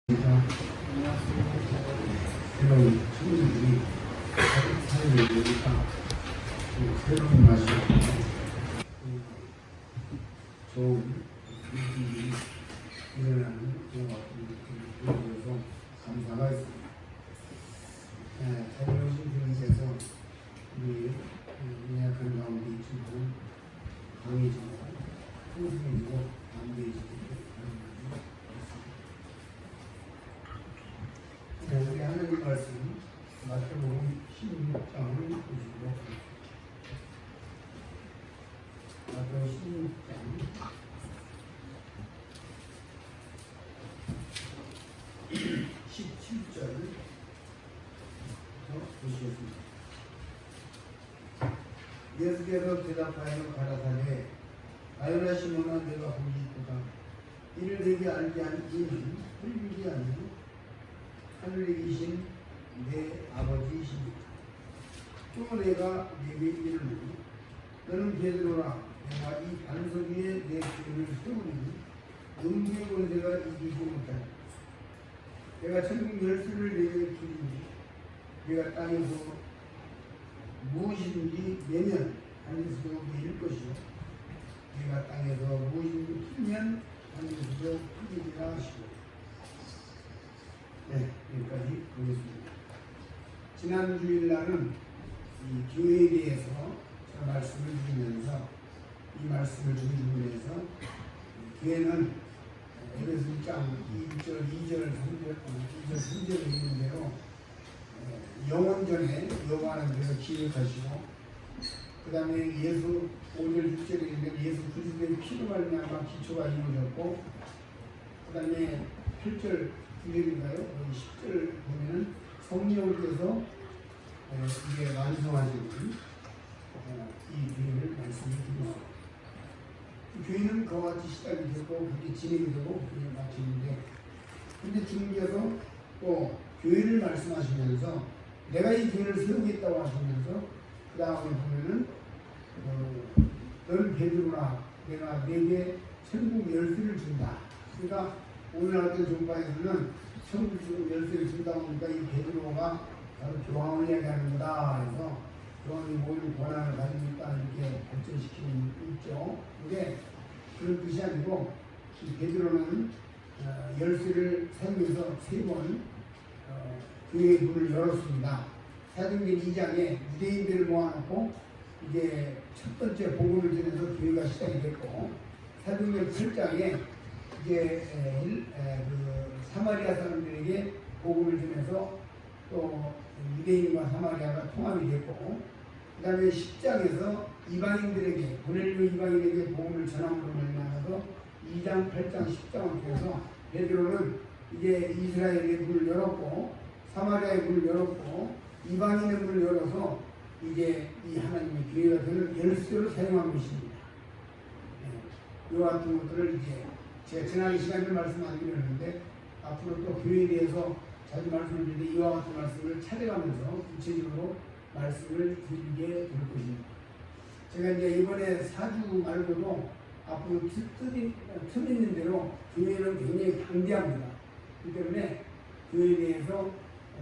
새로운 친구들이 사회에 오니까 새로운 맛이 좋은 일이 일어나는 그런 것들에서 감사가 있습니다. 새로운 신분께서 우리 예약한 가운데 있지만 강해지고 풍성해지고 담대해지고 우리 하나님 말씀 마태복음 16장을 보시고 마태복음 16장 17절을 보시겠습니다. 예수께서 대답하여 가라사대 아요나 시몬아 내가 보기 있도다. 이를 내게 알게 한 이는 혈육이 아니요 하늘에 계신 내 아버지이십니다. 또 내가 네게 이르노니 너는 베드로라. 내가 이 반석 위에 내 죄를 세우리니 음부의 권세가 이기지 못하리라. 내가 천국 열쇠를 내게 주리니 내가 땅에서 무엇이든지 내면 하늘에서도 내릴 것이요 내가 땅에서 무엇이든지 풀면 하늘에서도 풀리리라 하시고. 네, 여기까지 보겠습니다. 지난 주일날은 이 교회에 대해서 제가 말씀을 드리면서 이 말씀을 준비해서 교회는 에베소 1장 1절, 2절, 3절에 있는 대로 영원전에 여호와는 데서 기획하시고 그 다음에 예수 5절, 6절에 있는 예수 그리스도의 피로 말미암아 기초가 이루어졌고 그 다음에 8절 9절인가요? 10절 보면은 성령께서 이게 완성하시는 이 교회를 말씀을 드리고 이 교회는 그와 같이 시작이 되고 그렇게 진행이 되고 그렇게 마치는데 근데 주님께서 또 교회를 말씀하시면서 내가 이 교회를 세우겠다고 하시면서 그 다음에 보면은 너는 베드로라 내가 네게 천국 열쇠를 준다. 그러니까 오늘 같은 종파에서는 천국 열쇠를 준다 보니까 이 베드로가 바로 교황을 얘기하는 거다. 그래서 교황이 모든 권한을 가지고 있다 이렇게 발전시키는 있죠. 근데 그런 뜻이 아니고 이 베드로는 열쇠를 사용해서 3번 교회의 문을 열었습니다. 사도행전 2장에 유대인들을 모아놓고 이제 첫 번째 복음을 전해서 교회가 시작이 됐고 사도행전 7장에 이제 그 사마리아 사람들에게 복음을 전해서 또 유대인과 사마리아가 통합이 됐고 그 다음에 10장에서 이방인들에게 고넬료 이방인에게 복음을 전함으로 말미암아서 2장, 8장, 10장을 통해서 베드로는 이제 이스라엘의 문을 열었고 사마리아의 문을 열었고 이방인의 문을 열어서 이제 이 하나님의 교회가 되는 열쇠로 사용한 것입니다. 이와 같은 것들을 이제 제가 지난 시간에 말씀 안 드렸는데 앞으로 또 교회에 대해서 자주 말씀을 드리는데 이와 같은 말씀을 찾아가면서 구체적으로 말씀을 드리게 될 것입니다. 제가 이제 이번에 사주 말고도 앞으로 틈 있는 대로 교회는 굉장히 강대합니다. 그렇기 때문에 교회에 대해서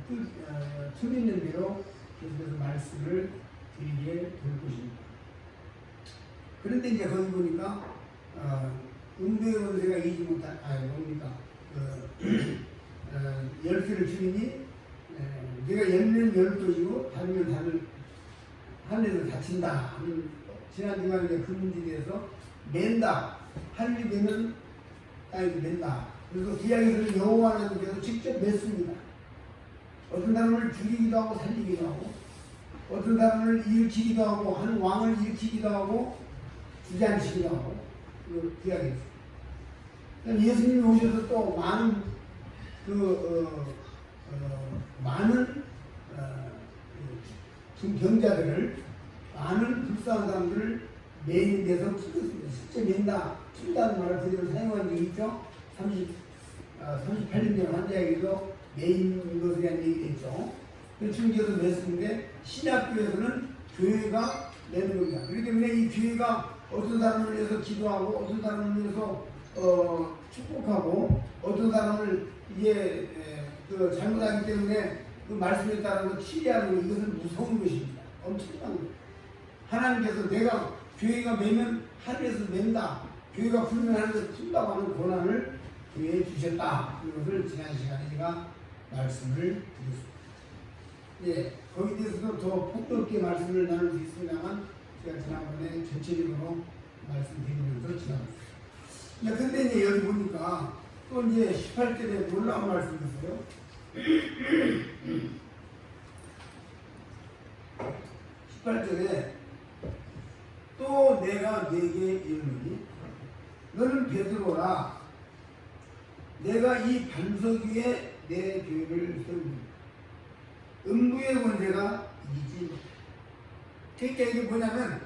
틈 있는 대로 계속해서 말씀을 드리게 될 것입니다. 그런데 이제 거기 보니까 음부의 권세가 이기지 못한 뭡니까? 열쇠를 주리니 내가 열면 열 것이고 닫으면 닫을 하늘에서 닫힌다. 지난 주간에 그 문제에 대해서 맨다. 하늘이 되면 땅에서 맨다. 그래서 이야기를 여호와께서 직접 맺습니다. 어떤 사람을 죽이기도 하고 살리기도 하고 어떤 사람을 일으키기도 하고 한 왕을 일으키기도 하고 주저앉히기도 하고 그 이야기했어요. 예수님이 오셔서 또 많은 많은 병자들을 많은 불쌍한 사람들을 매인 데서 풀었습니다. 실제 맨다 풀다는 말을 그대로 사용한 적이 있죠. 38년 전 환자에게도 매인 것에 대한 얘기가 있죠. 주님께서 냈는데 신약교에서는 교회가 내는 겁니다. 그렇기 때문에 이 교회가 어떤 사람을 위해서 기도하고 어떤 사람을 위해서 축복하고 어떤 사람을 이게 그 잘못하기 때문에 그 말씀에 따라서 치리하는 것, 이것은 무서운 것입니다. 엄청난 것. 하나님께서 내가 교회가 매면 하늘에서 맨다, 교회가 풀면 하늘에서 푼다고 하는 권한을 교회에 주셨다. 이것을 지난 시간에 제가 말씀을 드렸습니다. 예, 거기에 대해서도 더 폭넓게 말씀을 나눌 수 있습니다만 제가 지난번에 전체적으로 말씀드리면서 지나갔습니다. 근데 이제 여기 보니까 또 이제 18절에 놀라운 말씀이 있어요. 18절에 또 내가 네게 이르노니 너는 베드로라, 내가 이 반석 위에 내 교회를 세우니 음부의 권세가 이기지 못해. 그러니까 이게 뭐냐면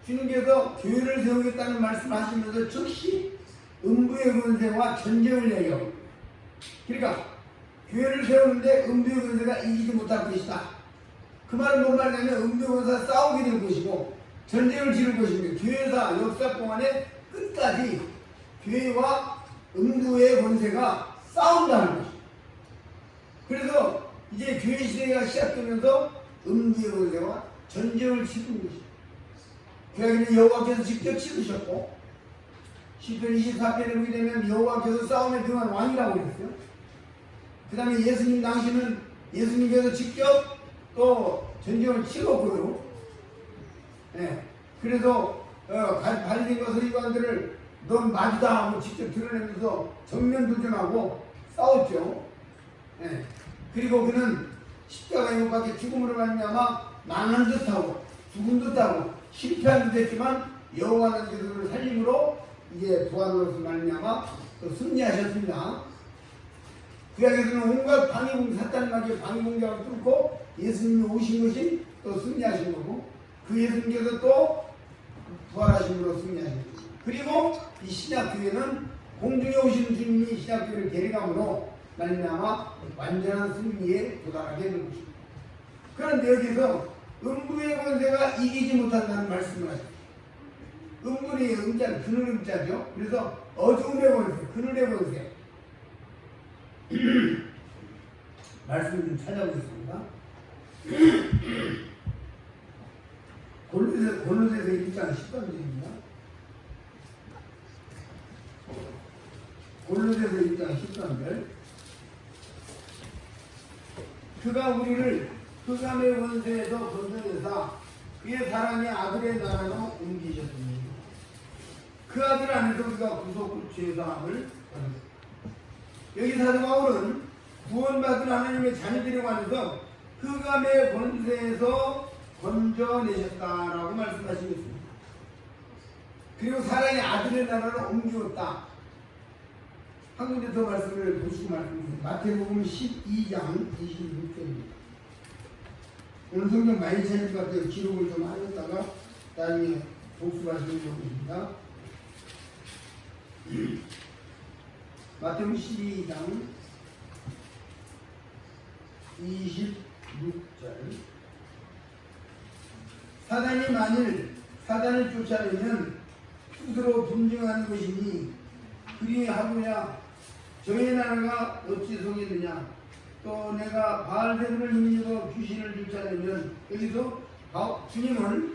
주님께서 교회를 세우겠다는 말씀하시면서 즉시 음부의 권세와 전쟁을 얘기하고, 그러니까 교회를 세우는데 음부의 권세가 이기지 못할 것이다. 그 말은 뭔 말이냐면 음부의 권세가 싸우게 될 것이고 전쟁을 치를 것입니다. 교회사 역사 동안에 끝까지 교회와 음부의 권세가 싸운다는 것입니다. 그래서 이제 교회 시대가 시작되면서 음부의 권세와 전쟁을 치르는 것입니다. 그러기는 여호와께서 직접 치르셨고, 시편 24편에 보게 되면 여호와께서 싸움에 등한 왕이라고 그랬어요. 그 다음에 예수님 당시는 예수님께서 직접 또 전쟁을 치렀고요. 네. 그래서 바리새인과 서기관들을 넌 마주다 하고 직접 드러내면서 정면 도전하고 싸웠죠. 네. 그리고 그는 십자가에 못 박혀 죽음으로 말미암아 망한 듯하고 죽은 듯하고 실패한 듯 했지만 여호와는 그들을 살림으로 이제 부활로서 말미암아 또 승리하셨습니다. 구약에서는 온갖 방해공, 사탄 마귀의 방해공작을 뚫고 예수님이 오신 것이 또 승리하신 거고, 그 예수님께서 또 부활하심으로 승리하신 거고, 그리고 이 신약교회는 공중에 오신 주님이 신약교회를 데려감으로 말미암아 완전한 승리에 도달하게 된 것입니다. 그런데 여기서 음부의 권세가 이기지 못한다는 말씀을 하셨습니다. 음부의 음자는 그늘 음자죠. 그래서 어둠의 권세, 그늘의 권세 말씀을 좀 찾아보겠습니다. 골로새서 1장 10절입니다. 골로새서 1장 10절. 그가 우리를 흑암의 권세에서 건져내사 그의 사랑의 아들의 나라로 옮기셨습니다. 그 아들 안에서 우리가 구속을 죄사함을 받았습니다. 여기 사도 바울은 구원받은 하나님의 자녀들이라고 하면서 흑암의 권세에서 건져내셨다라고 말씀하시겠습니다. 그리고 사랑의 아들의 나라로 옮기었다. 한 군데 더 말씀을 보시고 말씀드립니다. 마태복음 12장 26절입니다. 오늘 성경 많이 찾을 것 같아요. 기록을 좀 하셨다가 나중에 복습하시는 것입니다. 마태복음 12장 26절. 사단이 만일 사단을 쫓아내면 스스로 분쟁하는 것이니 그리하고야 저의 나라가 어찌 속이느냐. 또 내가 바알세불을 힘입어 귀신을 쫓아내면, 여기서 주님은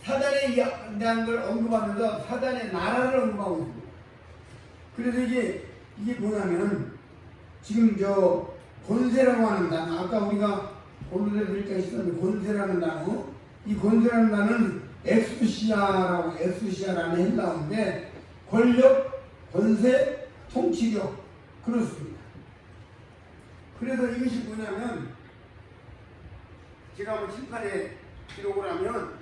사단에 대한 걸 언급하면서 사단의 나라를 언급하고 있습니다. 그래서 이게 뭐냐면 지금 저 권세라고 하는 단어, 아까 우리가 골로새서 1장 있었는데 권세라는 단어, 이 권세라는 단어는 엑수시아라는 헬라어인데 권력, 권세, 통치력 그렇습니다. 그래서 이것이 뭐냐면 제가 한번 칠판에 기록을 하면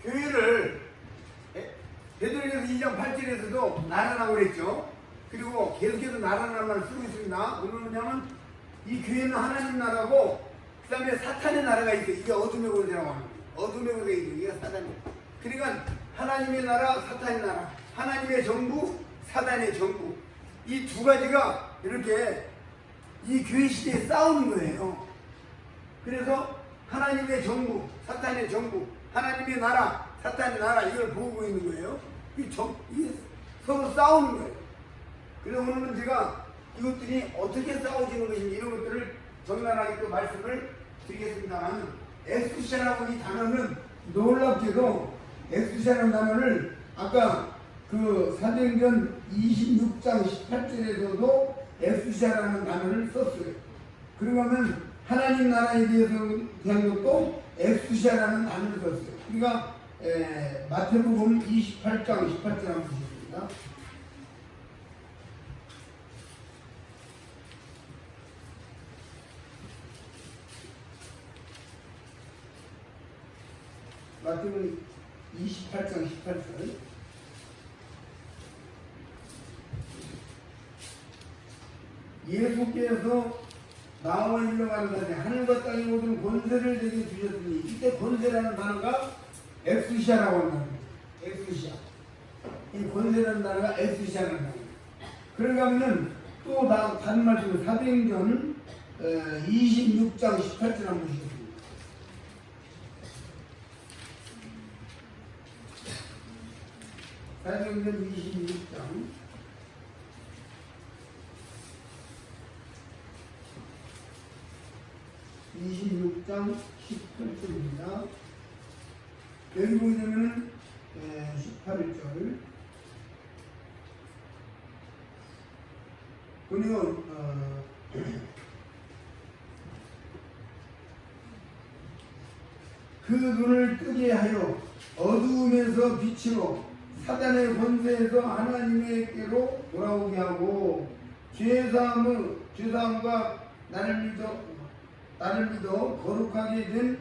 교회를 베드로전서 2장 8절에서도 나라라고 그랬죠. 그리고 계속해서 나라라는 말을 쓰고 있습니다. 뭐냐면 이 교회는 하나님 나라고 그 다음에 사탄의 나라가 있어요. 이게 어둠의 권세라고 하는 거예요. 어둠의 권세가 있어요. 이게 사탄이에요. 그러니까 하나님의 나라, 사탄의 나라, 하나님의 정부, 사단의 정부, 이 두 가지가 이렇게 이 교회 시대에 싸우는 거예요. 그래서 하나님의 정부, 사탄의 정부, 하나님의 나라, 사탄의 나라, 이걸 보고 있는 거예요. 이게 서로 싸우는 거예요. 그래서 오늘은 제가 이것들이 어떻게 싸워지는 것인지 이런 것들을 적나라하게 또 말씀을 드리겠습니다만, 엑스쿠시아라고 이 단어는 놀랍게도 엑스쿠시아라는 단어를 아까 그 사도행전 26장 18절에서도 엑스쿠시아라는 단어를 썼어요. 그러면 하나님 나라에 대한 것도 엑스쿠시아라는 단어를 썼어요. 우리가 마태복음 28장 18절 한번 보겠습니다. 마태복음 28장 18절. 예수께서 나와 일러가는 자들 하늘과 땅의 모든 권세를 내게 주셨으니, 이때 권세라는 단어가 엑스시아라고 하는 단어입니다. 엑스시아. 이 권세라는 단어가 엑스시아라는 단어입니다. 그런가 하면 또 다른 말씀은 사도행전 26장 18절 한번 보시겠습니다. 사도행전 26장 18절입니다. 여기 보게 되면 18절 그리고 그 눈을 뜨게 하여 어두움에서 빛으로 사단의 권세에서 하나님께로 돌아오게 하고 죄사함과 나를 믿어 거룩하게 된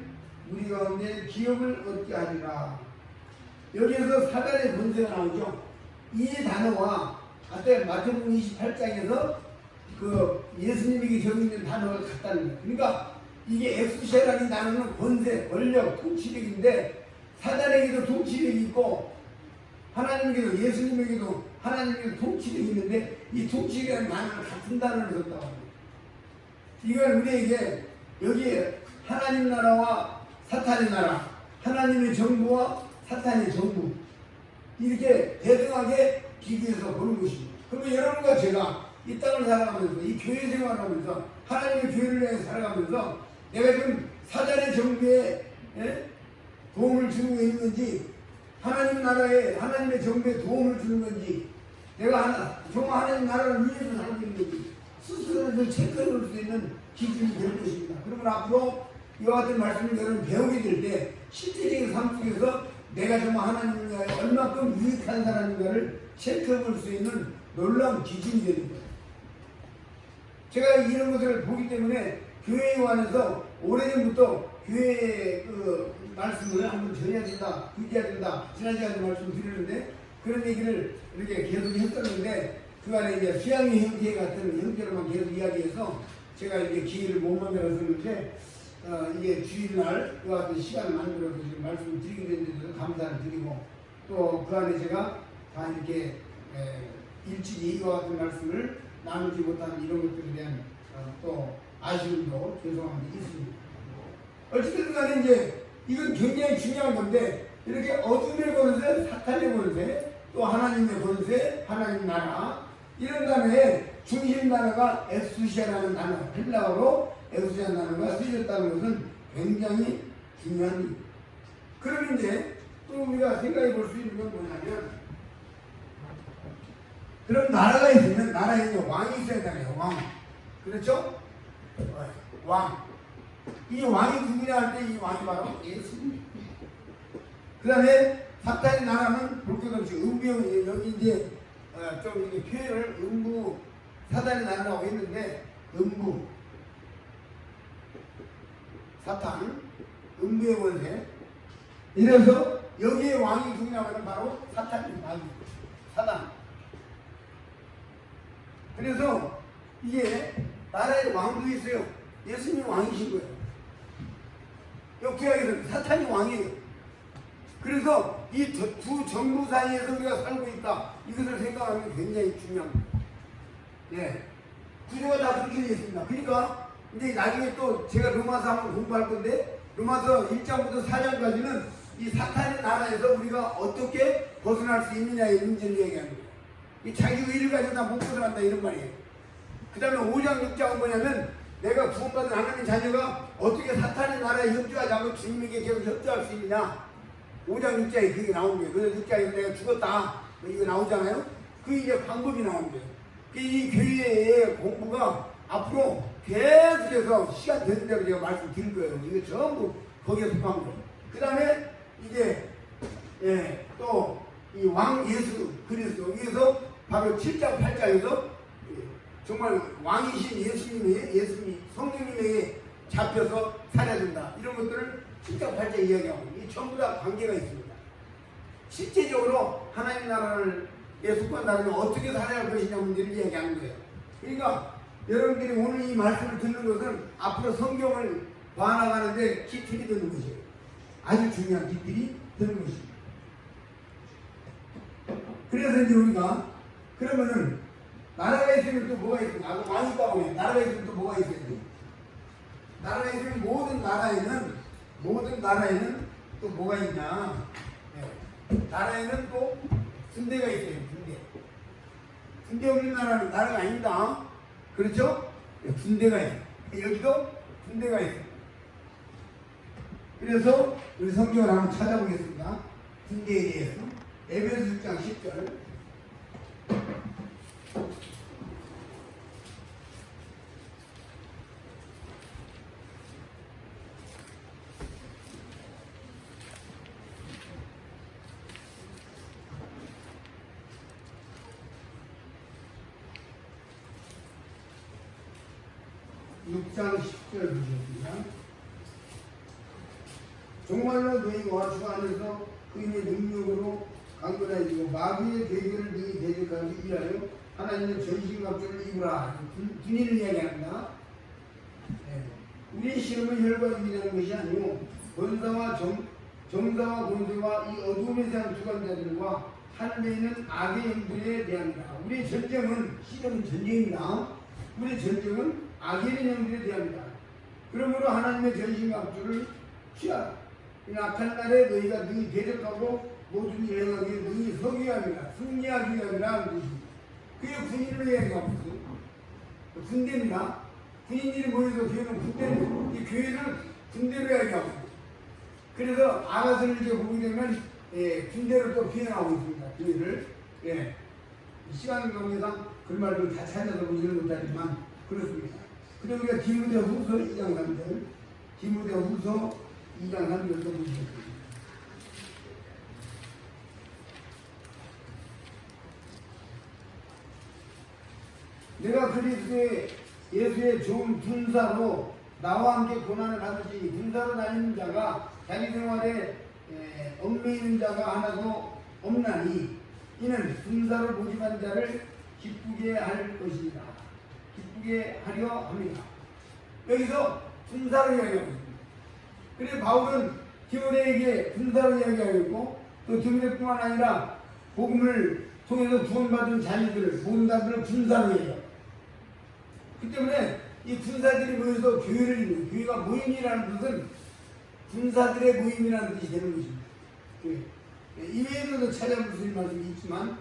우리 가운데 기업을 얻게 하리라. 여기에서 사단의 권세가 나오죠. 이 단어와 아까 마태복음 28장에서 그 예수님에게 적용된 단어가 같다는 거예요. 그러니까 이게 엑스시아라는 단어는 권세, 권력, 통치력인데 사단에게도 통치력이 있고 하나님에게도 예수님에게도 하나님에게도 통치력이 있는데 이 통치력이라는 단어를 같은 단어를 썼다고 합니다. 이건 우리에게 여기에 하나님 나라와 사탄의 나라, 하나님의 정부와 사탄의 정부, 이렇게 대등하게 비교해서 보는 것입니다. 그러면 여러분과 제가 이 땅을 살아가면서 이 교회 생활하면서 하나님의 교회를 위해 살아가면서 내가 지금 사단의 정부에 도움을 주고 있는 건지 하나님 나라에 하나님의 정부에 도움을 주는 건지 내가 정말 하나님 나라를 위해서 살고 있는 건지 스스로를 체크해 볼 수 있는 기준이 될 것입니다. 그러면 앞으로 이와 같은 말씀을 여러분 배우게 될 때 실제적인 삶 속에서 내가 정말 하나님을 위하여 얼마큼 유익한 사람인가를 체크해 볼 수 있는 놀라운 기준이 되는 거예요. 제가 이런 것을 보기 때문에 교회에 관해서 오래전부터 교회의 그 말씀을 한번 전해야 된다, 의지해야 된다, 지난 시간에 말씀을 드렸는데 그런 얘기를 이렇게 계속 했었는데 그 안에 이제 수양의 형제 같은 형제로만 계속 이야기해서 제가 이제 기회를 못 만들었었는데 이게 주일날 그 같은 시간을 만들어서 지금 말씀을 드리게 된 데도 감사를 드리고 또 그 안에 제가 다 이렇게 일찍이 이와 같은 말씀을 나누지 못하는 이런 것들에 대한 또 아쉬움도 죄송함도 있습니다. 어쨌든 간에 이제 이건 굉장히 중요한 건데 이렇게 어둠의 권세, 사탄의 권세, 또 하나님의 권세, 하나님 나라 이런 단어의 중심 단어가 엑스시아라는 단어, 헬라어로 엑스시아라는 단어가 쓰여졌다는 것은 굉장히 중요한 일입니다. 그럼 이제 또 우리가 생각해 볼 수 있는 건 뭐냐면 그럼 나라가 있으면 나라에 이제 왕이 있어야 되잖아요. 왕. 그렇죠? 왕. 이 왕이 누구냐 할 때 이 왕이 바로 예수님. 그 다음에 사탄의 나라는 볼 것 없이 음부형, 여기 이제 좀 이렇게 표현을 음부, 사탄의 나라라고 했는데 음부, 사탄, 음부의 권세. 이래서 여기에 왕이 누구냐고 하면 바로 사탄이 왕이 사단. 그래서 이게 나라에 왕도 있어요. 예수님이 왕이신 거예요. 구약에서 사탄이 왕이에요. 그래서 이 두 정부 사이에서 우리가 살고 있다. 이것을 생각하면 굉장히 중요합니다. 예. 구조가 다 그렇게 되어 있습니다. 그러니까 이제 나중에 또 제가 로마서 한번 공부할 건데 로마서 1장부터 4장까지는 이 사탄의 나라에서 우리가 어떻게 벗어날 수 있느냐의 문제를 얘기하는 거예요. 이 자기 의를 가지고 다 못 벗어난다 이런 말이에요. 그 다음에 5장 6장은 뭐냐면 내가 구원받은 하나님의 자녀가 어떻게 사탄의 나라에 협조하지 않고 주님에게 계속 협조할 수 있느냐. 5장 6장에 그게 나오는 거예요. 그래서 6장에서 내가 죽었다. 뭐 이거 나오잖아요. 그 이제 방법이 나오는 거예요. 이 교회의 공부가 앞으로 계속해서 시간 되는 대로 제가 말씀드릴 거예요. 이거 전부 거기에 속한 거예요. 그 다음에 이제 또 이 왕 예수 그리스도 여기서 바로 7장 8장에서 정말 왕이신 예수님 성령님에게 잡혀서 살아야 된다. 이런 것들을 7장 8장 이야기하고 이 전부 다 관계가 있습니다. 실제적으로 하나님 나라를 속한 나라는 어떻게 살아야 할 것이냐 문제를 이야기하는 거예요. 그러니까 여러분들이 오늘 이 말씀을 듣는 것은 앞으로 성경을 봐나가는데 기틀이 되는 것이에요. 아주 중요한 기틀이 되는 것입니다. 그래서 이제 우리가 그러면은 나라가 있으면 또 뭐가 있습니까? 아까 왕이 있다고 해요. 나라가 있으면 또 뭐가 있어요? 나라가 있으면 모든 나라에는 또 뭐가 있냐? 나라에는 또 군대가 있어요. 군대 없는 나라는 나라가 아닙니다. 그렇죠? 군대가 있어요. 여기도 군대가 있어요. 그래서 우리 성경을 한번 찾아보겠습니다. 군대에 대해서 에베소 6장 10절 6장 10절 보셨습니다. 정말로 너희가 주 안에서 그인의 능력으로 강건해지고 마귀의 계계를 너희 대적하기 위하여 하나님의 전신갑주를 입으라. 군인을 이야기합니다. 우리의 시험은 혈과 육이라는 것이 아니고 권사와 정사와 권세와 이 어두움에 대한 주관자들과 하늘에 있는 악의 영들에 대합니다. 우리의 전쟁은 시험은 전쟁입니다. 우리의 전쟁은 악의 영들에 대합니다. 그러므로 하나님의 전신갑주를 취하라. 이 악한 날에 너희가 능히 대적하고 모든 일을 행하기 위해 능히 서기 합니다. 승리하기 위함이라 하는 것입니다. 그게 군인을 이야기하고 있어요. 군대입니다. 군인들이 모여서 교회는 군대를, 이 교회를 군대로 이야기하고 있어요. 그래서 아가서를 이제 보게 되면 군대로 또 표현하고 있습니다. 교회를. 시간 관계상 그 말을 다 찾아서 보지는 못하지만 그렇습니다. 그리고 우리가 디모데후서 2장 3절, 디모데후서 2장 3절도 보시겠습니다. 내가 그리스도의 예수의 좋은 군사로 나와 함께 고난을 받으시니 군사로 다니는 자가 자기 생활에 얽매이는 있는 자가 하나도 없나니 이는 군사로 모집한 자를 기쁘게 할 것입니다. 기쁘게 하려 합니다. 여기서 군사로 이야기하고 있습니다. 그래서 바울은 디모데에게 군사로 이야기하고 있고 또 디모데뿐만 아니라 복음을 통해서 구원받은 자녀들을 모든자들을 군사로 해요. 그 때문에 이 군사들이 모여서 교회를 이루고 교회가 모임이라는 것은 군사들의 모임이라는 뜻이 되는 것입니다. 이외에도 찾아볼 수 있는 말씀이 있지만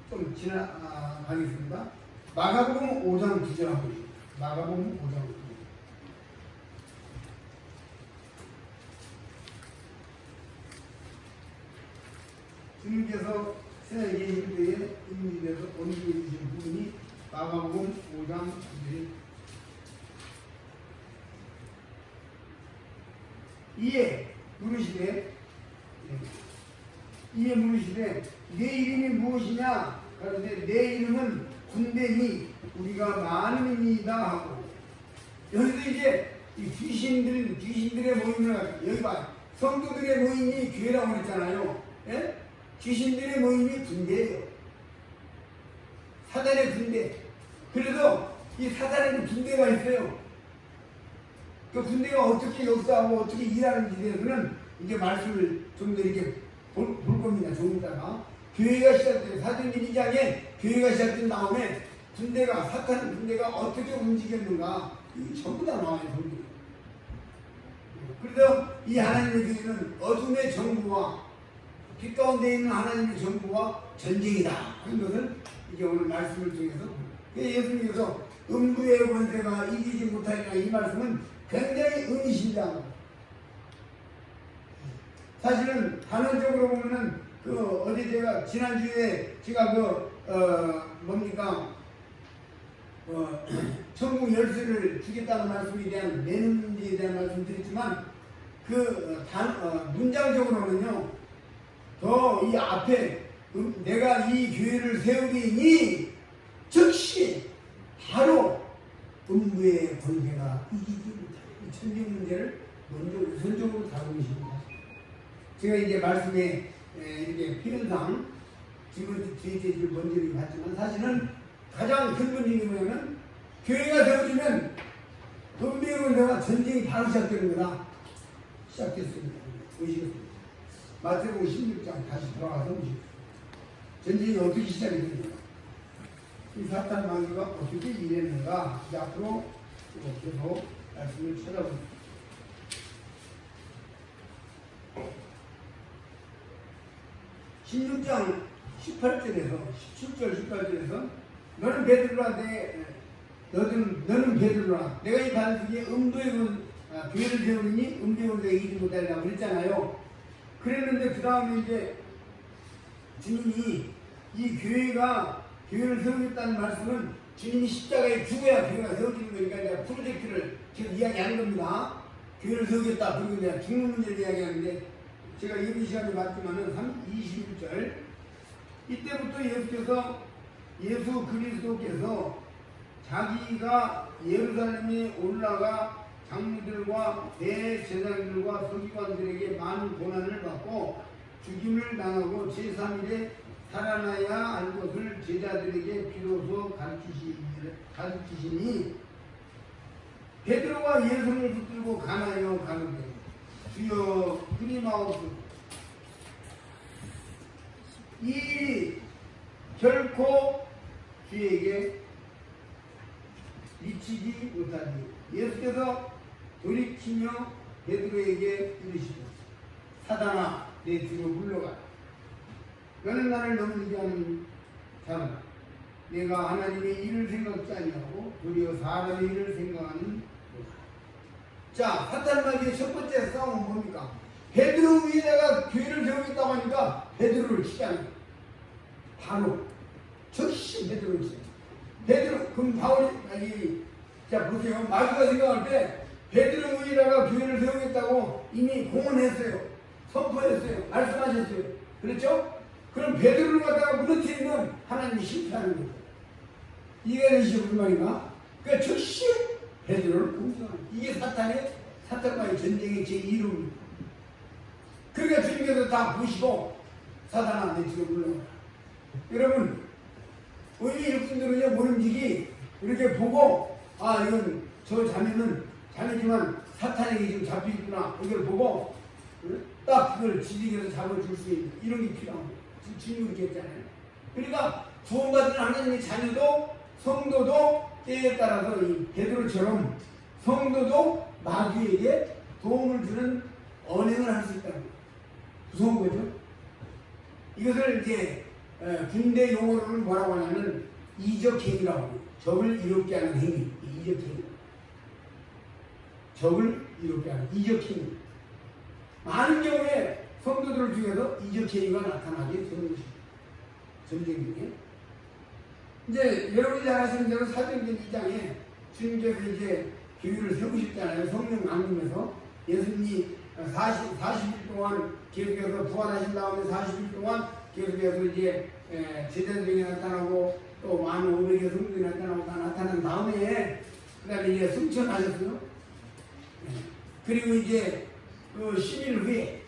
좀 지나가겠습니다. 마가복음 5장 9절 한번 보십시오. 마가복음 5장 9절. 주님께서 세계 인도에 인민에서 옮기고 계신 부분이 마가복음 5장 9절. 이에 물으시되 내 이름이 무엇이냐? 그런데 내 이름은 군대니 우리가 많음이다 하고 여기서 이제 이 귀신들의 모임을 가지고 여기 봐 성도들의 모임이 교회라고 그랬잖아요. 예? 귀신들의 모임이 군대예요. 사단의 군대. 그래서 이 사단의 군대가 있어요. 그 군대가 어떻게 역사하고 어떻게 일하는지에 대해서는 이제 말씀을 좀 더 이렇게 볼 겁니다. 좀 이따가. 교회가 시작돼요. 사도행전 2장에 교회가 시작된 다음에 군대가, 사탄 군대가 어떻게 움직였는가, 이게 전부 다 나와요. 성경에. 그래서 이 하나님의 교회는 어둠의 정부와 빛 가운데 있는 하나님의 정부와 전쟁이다 하는 것을 이제 오늘 말씀을 통해서, 예수님께서 음부의 권세가 이기지 못하리라, 이 말씀은 굉장히 의미심장합니다. 사실은 단언적으로 보면은 어제 제가 지난주에 제가 천국 열쇠를 주겠다는 말씀에 대한 내는지에 대한 말씀 드렸지만 문장적으로는요, 더 이 앞에 내가 이 교회를 세우리니 즉시 바로 음부의 권세가 이기지 못하리, 이 천국 문제를 먼저 우선적으로 다루고 있습니다. 제가 이제 말씀에 이렇게 표현상 지금 뒤에 먼저 봤지만, 사실은 가장 근본적인 뭐냐면 교회가 세워지면 음부의 권세가 전쟁이 바로 시작되는 거다. 시작됐습니다. 보시겠습니다. 마태복음 16장 다시 돌아가서 보시죠. 전쟁이 어떻게 시작이 됩니까? 이 사탄 마귀가 어떻게 일했는가, 이제 앞으로 계속 말씀을 찾아봅니다. 16장 18절에서 17절 18절에서 너는 베드로라, 너는 베드로라, 내가 이 반석에 음부의 교회를 세우니 음부의 권세가 이기지 못하리라 그랬잖아요. 그랬는데 그 다음에 이제 주님이 이 교회를 세우겠다는 말씀은 주님이 십자가에 죽어야 교회가 세워지는 거니까 이제 프로젝트를 계속 이야기하는 겁니다. 교회를 세우겠다, 그리고 이제 죽는 문제를 이야기하는데, 제가 예비 시간에 봤지만은 21절, 이때부터 예수 그리스도께서 자기가 예루살렘에 올라가 장로들과 대제사장들과 서기관들에게 많은 고난을 받고 죽임을 당하고 제3일에 살아나야 할 것을 제자들에게 비로소 가르치시니 베드로가 예수를 붙들고 가나요 가는데, 주여 그리마오소, 이 일이 결코 주에게 미치지 못하니 예수께서 돌이키며 베드로에게 이르시되, 사단아 내 뒤로 물러가라. 너는 나를 넘기지 않은 자로다. 내가 하나님의 일을 생각지 아니하고 도리어 사람의 일을 생각하는 거다. 자, 사탄 마귀의 첫 번째 싸움은 뭡니까? 베드로 위에다가 교회를 세우겠다고 하니까 베드로를 치잖아요. 바로 즉시 베드로를 치잖아요. 베드로, 그럼 바울이, 자 보세요. 마귀가 생각할 때 베드로 위에다가 교회를 세우겠다고 이미 공언했어요. 선포했어요. 말씀하셨어요. 그렇죠? 그럼 베드로를 갖다가 무너뜨리면 하나님이 실패하는 거예요. 이해되시죠? 무슨 말인가? 그러니까 즉시 베드로를 공격하는, 이게 사탄과의 전쟁의 제1호입니다. 그러니까 주님께서 다 보시고 사단아 내 뒤로 물러가라. 여러분, 우리 일꾼들은요, 모름지기 이렇게 보고, 아 이건 저 자매는 자매지만 사탄에게 지금 잡혀있구나, 이걸 보고 딱 그걸 지지개로 잡아줄 수 있는 이런 게 필요합니다. 주님이 그렇게 했잖아요. 그러니까 구원받은 하나님의 자녀도 성도도 때에 따라서 이 베드로처럼 성도도 마귀에게 도움을 주는 언행을 할 수 있다는 거예요. 무서운 거죠. 이것을 이제 군대 용어로는 뭐라고 하냐면 이적행위라고 해요. 적을 이롭게 하는 행위, 이적행위. 적을 이롭게 하는 이적행위. 많은 경우에 성도들 중에서 이적행위가 나타나게 되는 것입니다. 전쟁 중에. 이제 여러분이 잘 아시는 대로 사도행전 2장에 주님께서 이제 교회를 세우셨잖아요. 성령 강림에서 예수님이 40일 동안 계속해서 부활하신 다음에 40일 동안 계속해서 이제 제자들에게 나타나고 또 많은 500의 성도들이 나타나고 다 나타난 다음에 그 다음에 이제 승천하셨어요. 그리고 이제 그 10일 후에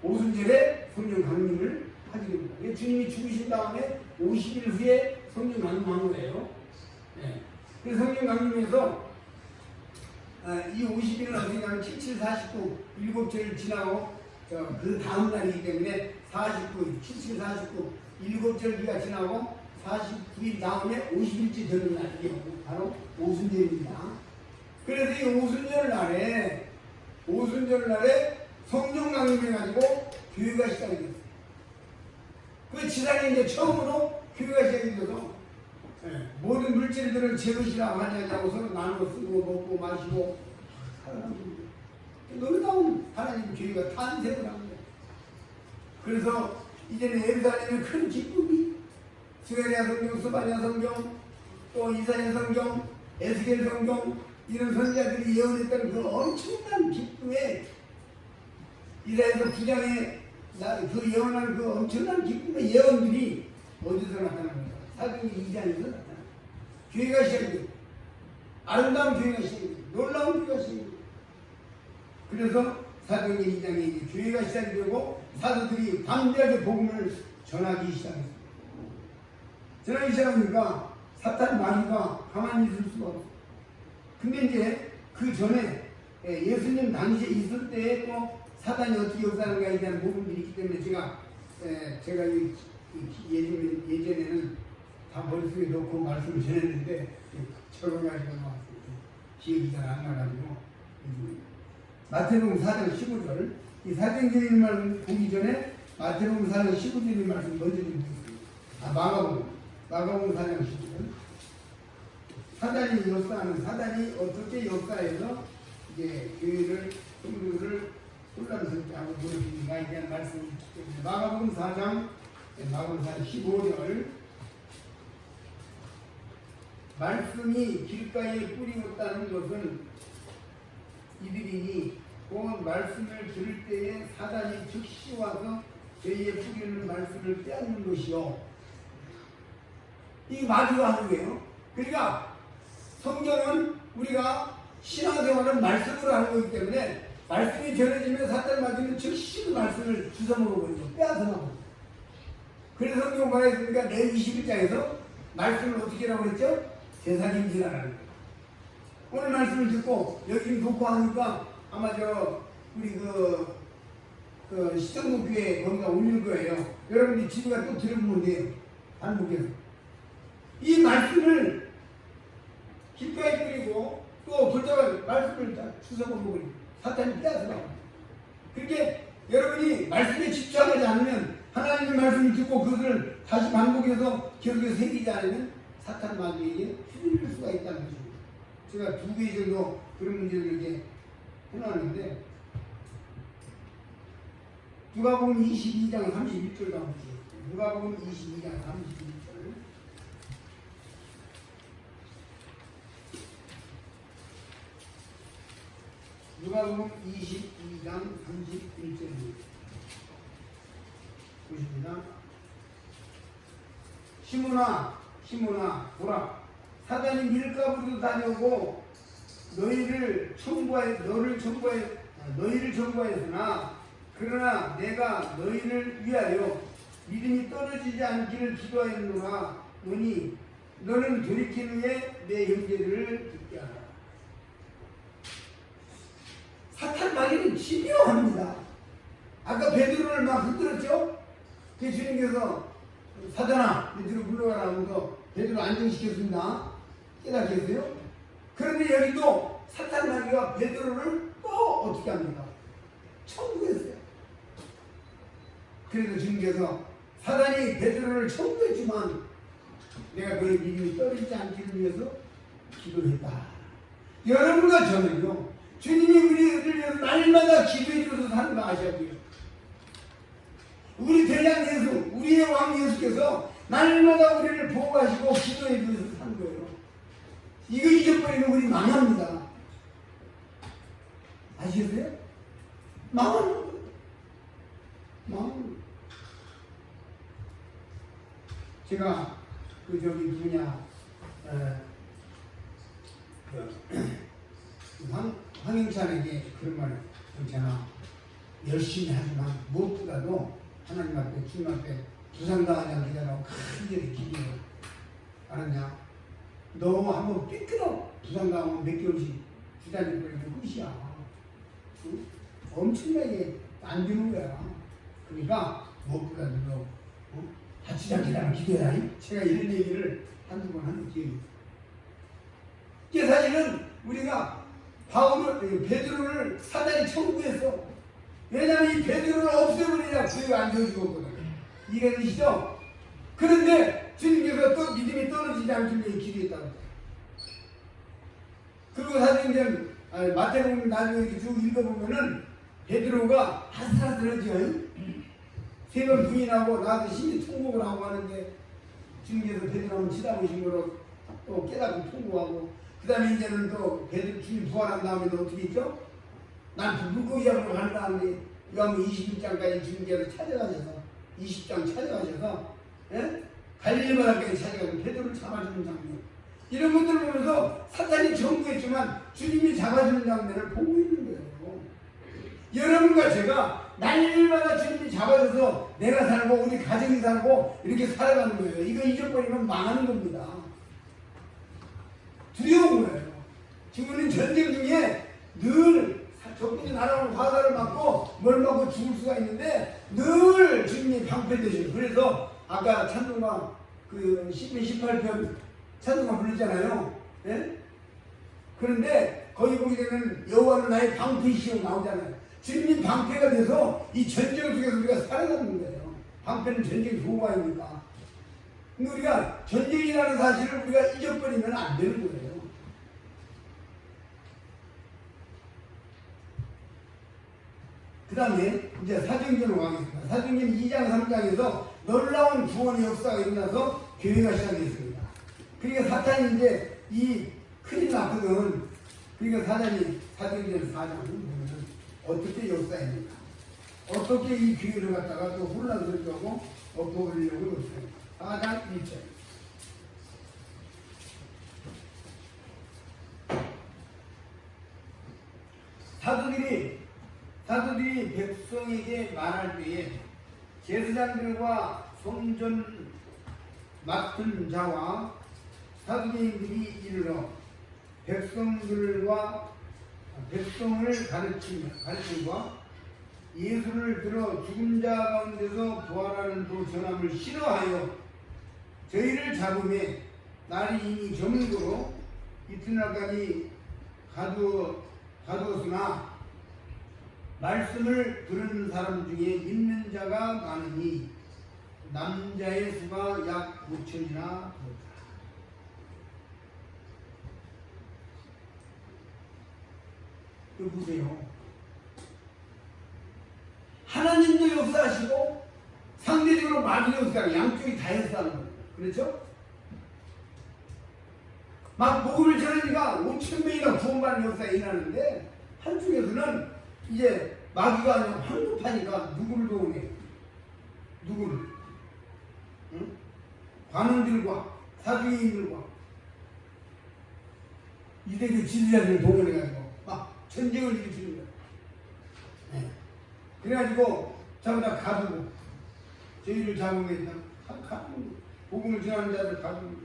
오순절에 성령 강림을 하게 됩니다. 주님이 죽으신 다음에 50일 후에 성령 강림한 거예요. 그래서 성령 강림에서 이 50일은 어떻게 하면 77, 49, 7절을 지나고 그 다음 날이기 때문에 49일, 77, 49, 7절기가 지나고 49일 다음에 50일째 되는 날이 바로 오순절입니다. 그래서 이 오순절 날에 성령 강림해가지고 교회가 시작이 됐어요. 그 지상에 이제 처음으로 교회가 시작이 돼서 모든 물질들을 제 것이라 하냐고 서로 나누어 쓰고 먹고 마시고 살아갑니다. 놀라운 하나님 교회가 탄생을 합니다. 그래서 이제는 예루살렘의 큰 기쁨이 스가랴 성경, 스바냐 성경, 또 이사야 성경, 에스겔 성경 이런 선지자들이 예언했던 그 엄청난 기쁨에 이사야서 9장에 그 예언한 그 엄청난 기쁨의 예언들이 어디서 나타납니까? 사도행전 2장에서 나타납니다. 교회가 시작돼요. 아름다운 교회가 시작돼요. 놀라운 교회가 시작돼요. 그래서 사도행전 2장에 이제 교회가 시작이 되고 사도들이 담대하게 복음을 전하기 시작했습니다. 전하기 시작하니까 사탄 마귀가 가만히 있을 수가 없어요. 근데 이제 그 전에 예수님 당시에 있을 때에 또 사단이 어떻게 역사하는가에 대한 부분들이 있기 때문에 제가 예전에는 다 머릿속에 넣고 말씀을 전했는데 적어가지고 나왔습니다. 기억이 잘 안 나가지고 마태복음 4장 15절 이 사도행전 말씀 보기 전에 마태복음 4장 15절 말씀 먼저 좀 드리겠습니다. 마가복음 4장 15절 사단이 역사하는 사단이 어떻게 역사해서 이제 교회를 성도를 혼란스럽게 하고 무너뜨리는가에 대한 말씀이 있기 때문에 마가복음 4장 15절 말씀이 길가에 뿌리었다는 것은 이들이니 곧 말씀을 들을 때에 사단이 즉시 와서 저희의 뿌리는 말씀을 빼앗는 것이요. 이 마귀가 하는 거예요. 그러니까 성경은 우리가 신앙생활은 말씀으로 하는 거기 때문에 말씀이 전해지면 사탄 마귀는 즉시 그 말씀을 주워먹어버리고 빼앗아먹어요. 그래서 성경 말했으니까 내 21장에서 말씀을 어떻게 하라고 그랬죠? 제사김질하라는 거예요. 오늘 말씀을 듣고 여기 놓고 하니까 아마 우리 시청국교회 거기다 올릴 거예요. 여러분이 집에 가서 또 들어보면 돼요. 반복해서. 이 말씀을 길가에 뿌리고 또 돌다가 말씀을 다 주워먹어버리고 사탄이 빼앗아가고. 그렇게 여러분이 말씀에 집중하지 않으면 하나님의 말씀을 듣고 그것을 다시 반복해서 계속해서 새기지 않으면 사탄 마귀에게 휘둘릴 수가 있다는 것입니다. 제가 2개 정도 그런 문제를 이렇게 해놨는데 누가복음 22장 31절 가보세요. 누가복음 22장 31절 누가복음 22장 31절입니다. 보십니다. 시몬아 보라 사단이 밀가부리로 다녀오고 너희를 청구하였으나 그러나 내가 너희를 위하여 믿음이 떨어지지 않기를 기도하였노라. 너는 돌이킨 후에 내 형제들을 듣게 하라. 사탄 마귀는 집요합니다. 아까 베드로를 막 흔들었죠? 그 주님께서 사단아 밑으로 물러가라 하면서 베드로 안정시켰습니다. 깨닫겠어요? 그런데 여기도 사탄 마귀가 베드로를 또 어떻게 합니까? 청구했어요. 그래서 주님께서 사단이 베드로를 청구했지만 내가 너의 믿음이 떨어지지 않기를 위해서 기도했다. 여러분과 저는요 주님이 우리를 위해서 날마다 기도해줘서 사는 거 아셔야돼요. 우리 대장 예수, 우리의 왕 예수께서 날마다 우리를 보호하시고 기도해줘서 사는 거예요. 이거 잊어버리면 우리 망합니다. 아시겠어요? 망하는 거예요. 망하는 거예요. 제가 황영찬에게 그런 말을 괜찮아. 열심히 하지만 무엇보다도 하나님 앞에 주님 앞에 부상당하지 않게 되라고 간절히 기도해요. 알았냐? 너 한번 삐뚤어 부상당하면 몇 개월씩 기다릴 거면 끝이야. 응? 엄청나게 안 되는 거야. 그러니까 무엇보다 너 다치지 않게 나를 기도해라. 제가 이런 얘기를 한두 번 하는 기억이 있어요. 이게 사실은 우리가 베드로를 사단이 청구했어. 왜냐하면 이 베드로를 없애버리냐 구애가 안 되어주거든. 이해되시죠? 그런데 주님께서 또 믿음이 떨어지지 않길래 기도했다고. 그리고 사도행전 마태복음 나중에 이렇게 쭉 읽어보면은 베드로가 아슬아슬하죠. 세 번 부인하고 나한테 심히 통곡을 하고 하는데 주님께서 베드로를 치다보신 거로 또 깨닫고 통곡하고 그 다음에 이제는 또 베드로 주님 부활한 다음에 또 어떻게 있죠? 난 물고기 잡으러 가는 다음에 요한복음 21장까지 주님께서 찾아가셔서 20장 찾아가셔서 갈릴리 바다까지 찾아가서 베드로를 잡아주는 장면 이런 것들을 보면서 사탄이 정부했지만 주님이 잡아주는 장면을 보고 있는 거예요. 여러분과 제가 날마다 주님이 잡아줘서 내가 살고 우리 가정이 살고 이렇게 살아가는 거예요. 이거 잊어버리면 망하는 겁니다. 두려운 거예요. 지금은 전쟁 중에 늘 적군이 날아오는 화살을 맞고 뭘 맞고 죽을 수가 있는데 늘 주님이 방패되시고 그래서 아까 찬송가 그 12, 18편 찬송가 불렀잖아요. 예? 그런데 거기 보게 되면 여호와는 나의 방패이시오 나오잖아요. 주님이 방패가 돼서 이 전쟁 속에서 우리가 살아가는 거예요. 방패는 전쟁 도구 아닙니까? 근데 우리가 전쟁이라는 사실을 우리가 잊어버리면 안 되는 거예요. 그 다음에 이제 사도행전으로 가겠습니다. 사도행전 2장 3장에서 놀라운 구원의 역사가 일어나서 교회가 시작됐습니다. 그러니까 사탄이 이제 이 큰일 났거든. 그러니까 사탄이 사도행전 4장을 보면 어떻게 역사했는가, 어떻게 이 교회를 갖다가 또 혼란스럽게 하고 엎어버리려고 역사했는가. 4장 1절. 사도들이 백성에게 말할 때에 제사장들과 성전 맡은 자와 사두개인들이 이르러 백성을 가르치며 예수를 들어 죽은 자 가운데서 부활하는 그 전함을 싫어하여 저희를 잡음에 날이 이미 저물도록 이튿날까지 가두었으나 말씀을 들은 사람 중에 믿는 자가 많으니 남자의 수가 약 5천이나 되었다. 이거 보세요. 하나님도 역사하시고 상대적으로 마귀도 역사하고 양쪽이 다 역사하는 거예요. 그렇죠? 막 복음을 전하니까 5천 명이나 구원받는 역사가 일어나는데 한쪽에서는 이제 마귀가 아니라 황급하니까 누구를 도우네? 누구를? 응? 관원들과 사주인들과 이대교 지도자들을 동원해가지고 막 전쟁을 일으키는 거예요. 네. 그래가지고 전부 다 가두고 저희를 잡으면 가두고 복음을 전하는 자들 가두고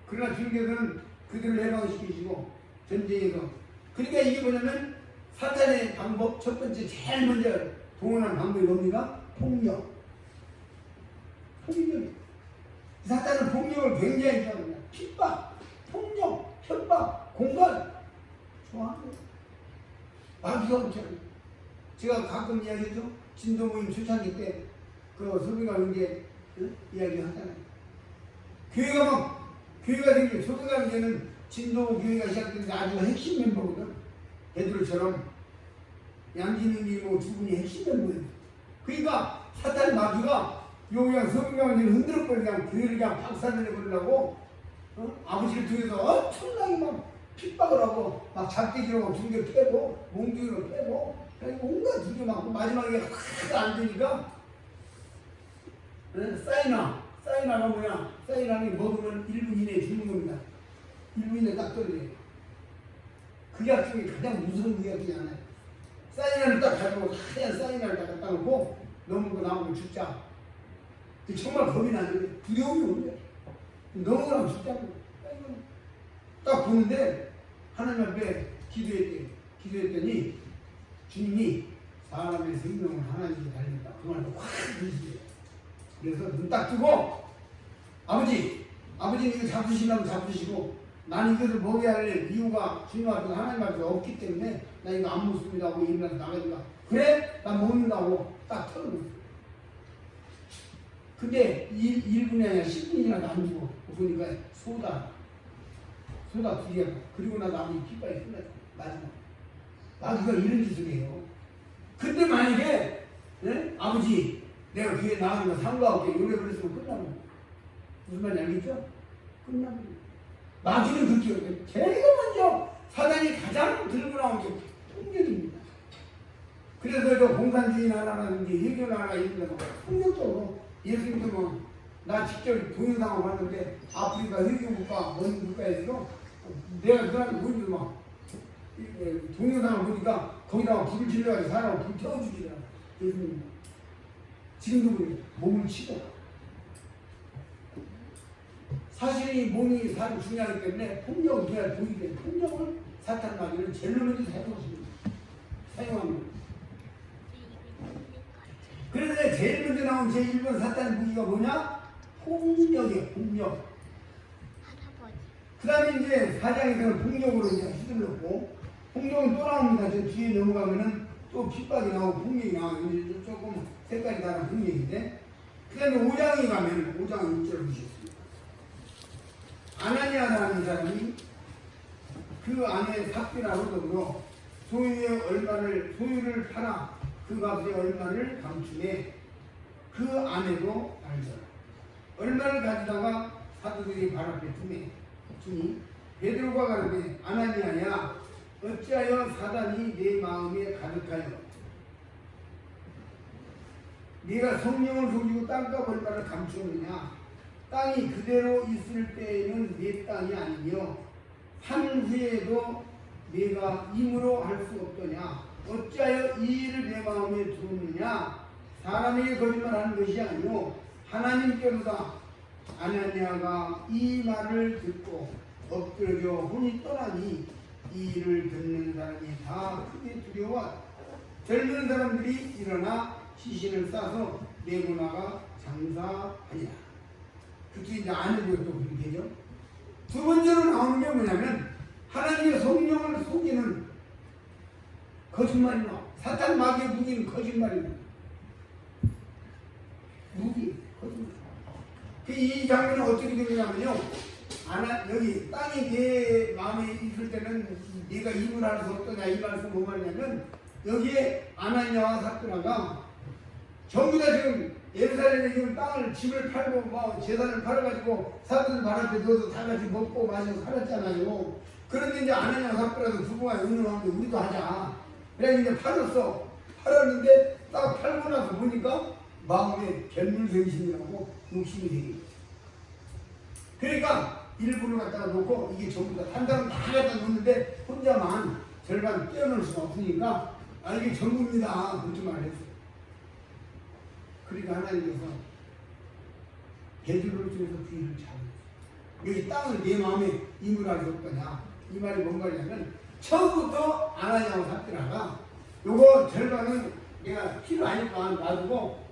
그러나 주님께서는 그들을 해방시키시고 전쟁에서 그러니까 이게 뭐냐면 사탄의 방법 첫 번째 제일 먼저 동원하는 방법이 뭡니까? 폭력. 폭력. 사탄은 폭력을 굉장히 좋아합니다. 핍박, 폭력, 협박, 공갈 좋아합니다. 마귀가 엄청. 제가 가끔 이야기했죠. 진도 모임 초창기 때 그 소비가 이제 이야기 하잖아요. 교회가 생기고 소비가 이제는 진도 교회가 시작되는데 아주 핵심 멤버거든. 베드로처럼 양진웅이고 두 분이 핵심 멤버예요. 그러니까 사탄 마귀가 그냥 성경을 흔들어버리고 그냥 교회를 그냥 박살내버리려고 아버지를 통해서 엄청나게 막 핍박을 하고 막 잡대기로 막 중계 패고 몽둥이로 패고 온갖 중계 맞고 마지막에 하나도 안 되니까 사이나가 뭐냐? 사이나는 먹으면 1분 이내에 죽는 겁니다. 1분 이내에 딱 떨어져요. 그 약 중에 가장 무서운 그 약이 하나예요. 사이나를 딱 가지고 하얀 사이나를 딱 갖다 놓고 넘은 거 나오면 죽자. 정말 겁이 나는데 두려움이 오는데 넘어가면 죽자고. 딱 보는데 하나님 앞에 기도했더니 주님이 사람의 생명을 하나님께 달렸다. 그 말도 확 드시죠. 그래서 눈 딱 뜨고 아버지는 이거 잡수시려면 잡수시고 나는 이것을 먹여야 할 이유가 중요하고 하나님 앞에서 없기 때문에 나 이거 안 먹습니다 하고 일어나서 나가니까 그래? 나 먹는다고 딱 털어놓았어. 근데 1분이 아니라 10분이나 안 주고 보니까 소다 2개 그리고 나서 아버지 깃발이 끝났어. 마지막 나도 이런 짓을 해요. 근데 만약에 네? 아버지 내가 귀에 나가는 거 상관없게 요래 그랬으면 끝나는 무슨 말인지 알겠죠? 끝나는 거예요. 나중에 그렇게 제일 먼저 사단이 가장 들고 나온 게 폭력입니다. 그래서 저 공산주의 나라라든지 해결 나라 이런 데서 폭력적으로 예수님도 나 직접 동영상을 봤는데 아프리카 해결국가 먼 국가에서 내가 그런 보니까 막 동영상을 보니까 거기다가 불을 질러가지고 사람을 불 태워주기라 예수님 지금도 그래 몸을 치고 사실이 몸이 사람 중요하기 때문에 폭력을 해야 보이기 때문에 폭력을 사탄 마귀는 제일 먼저 사용합니다. 그래서 제일 먼저 나온 제1번 사탄 무기가 뭐냐? 폭력이에요. 폭력. 그 다음에 이제 4장에서는 폭력으로 이제 휘둘렀고 폭력은 또 나옵니다. 저 뒤에 넘어가면은 또 핍박이 나오고 폭력이 나오고 조금 색깔이 다른 폭력인데 그 다음에 5장에 가면 5장 6절을 보셨습니다. 아나니아라는 사람이 그 안에 삭비라고 더불어 소유를 팔아 그 값의 얼마를 감추매 그 안에도 알더라. 얼마를 가지다가 사도들이 발 앞에 주니 베드로가 가르되 아나니아야 어찌하여 사단이 내 마음에 가득하여 네가 성령을 속이고 땅값 얼마를 감추느냐. 땅이 그대로 있을 때에는 내 땅이 아니며 산 후에도 내가 임으로 할 수 없더냐. 어찌하여 이 일을 내 마음에 두었느냐. 사람에게 거짓말하는 것이 아니오 하나님께로다. 아나니아가 이 말을 듣고 엎드려 혼이 떠나니 이 일을 듣는 사람이 다 크게 두려워 젊은 사람들이 일어나 시신을 싸서 내고 나가 장사하니라. 그게 이제 아내도 또 그렇게 되죠. 두 번째로 나오는 게 뭐냐면 하나님의 성령을 속이는 거짓말이나 사탄 마귀의 무기는 거짓말입니다. 무기, 거짓말. 이 장면은 어떻게 되냐면요. 여기 땅이 내 마음에 있을 때는 네가 임을 할 수 없더냐 이 말씀 뭐 말이냐면 여기에 아나니아와 삽비라가 전부 다 지금 예루살렘에 지금 땅을 집을 팔고 뭐 재산을 팔아가지고 사람들 발 앞에 넣어서 다 같이 먹고 마시고 살았잖아요. 그런데 이제 아나니아와 삽비라도 두고가 운영하는데 우리도 하자. 그래 이제 팔았는데 딱 팔고 나서 보니까 마음에 견물생심이라고 욕심이 생긴 거예요. 그러니까 일부를 갖다가 놓고 이게 전부 다 한 사람 다 갖다 놓는데 혼자만 절반 떼어놓을 수가 없으니까 이게 전부입니다. 그렇게 말했어요. 그러니까 하나님께서 베드로를 통해서 귀를 잡으셨어요. 여기 땅을 내 마음에 임을 할 수 없더냐. 이 말이 뭔 말이냐면 처음부터 아나니아와 삽비라가 요거 절반은 내가 필요 아니까 놔두고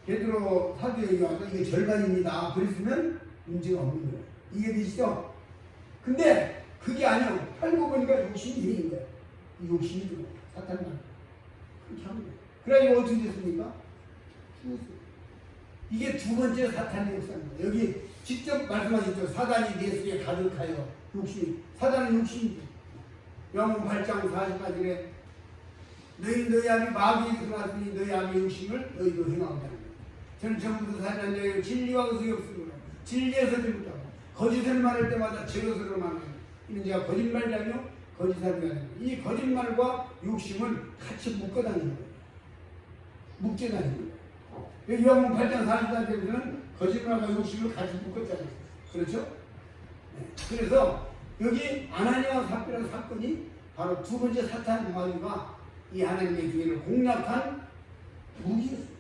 베드로 사도에게 와서 이게 절반입니다. 그랬으면 문제가 없는 거예요. 이해되시죠? 근데 그게 아니야. 팔고 보니까 욕심이 생긴 거야. 이 욕심이 들어. 사탄만. 그렇게 하는 거야. 그래가지고 어떻게 됐습니까? 죽었어요. 이게 두 번째 사탄의 역사입니다. 여기 직접 말씀하셨죠. 사단이 내 속에 가득하여 욕심. 사단은 욕심이죠. 요한복음 8장 40까지에 너희 안에 마귀에 들어왔으니 너희 안에 욕심을 너희도 행하고 저는 전부터 사는 자에게 진리와 의석이 없으므로 진리에서 들었다고 거짓을 말할 때마다 제 것으로 말해요. 이는 제가 거짓말이라며 거짓하는 게 아니고 이 거짓말과 욕심은 같이 묶어 다니는 거예요. 묶여 다니는 거예요. 여기 요한복음 8장 40절에는 거짓말과 욕심을 같이 묶었잖아요. 그렇죠? 네. 그래서 여기 아나니아와 삽비라 사건이 바로 두 번째 사탄 마귀가 이 하나님의 교회를 공략한 무기였어요.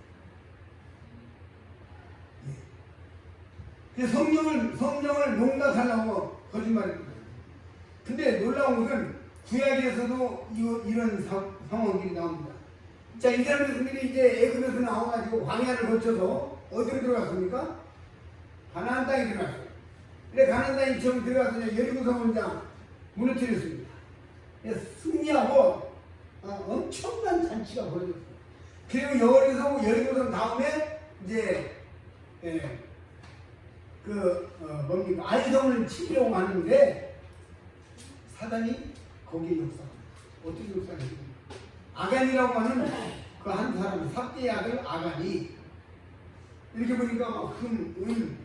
성령을 농락하려고 거짓말입니다. 근데 놀라운 것은 구약에서도 이런 상황들이 나옵니다. 자, 이스라엘 백성들이 이제 애굽에서 나와가지고 광야를 거쳐서 어디로 들어갔습니까? 가나안 땅에 들어갔어요. 그래 가나안 땅에 처음 들어가서 여리고성을 이제 무너뜨렸습니다. 승리하고 엄청난 잔치가 벌어졌어요. 그리고 여리고성 다음에 이제 뭡니까 아이성을 치려고 하는데 사단이 거기에 역사합니다. 어떻게 역사합니까? 아간이라고 하는 그 한 사람 삽디의 아들 아간이 이렇게 보니까 그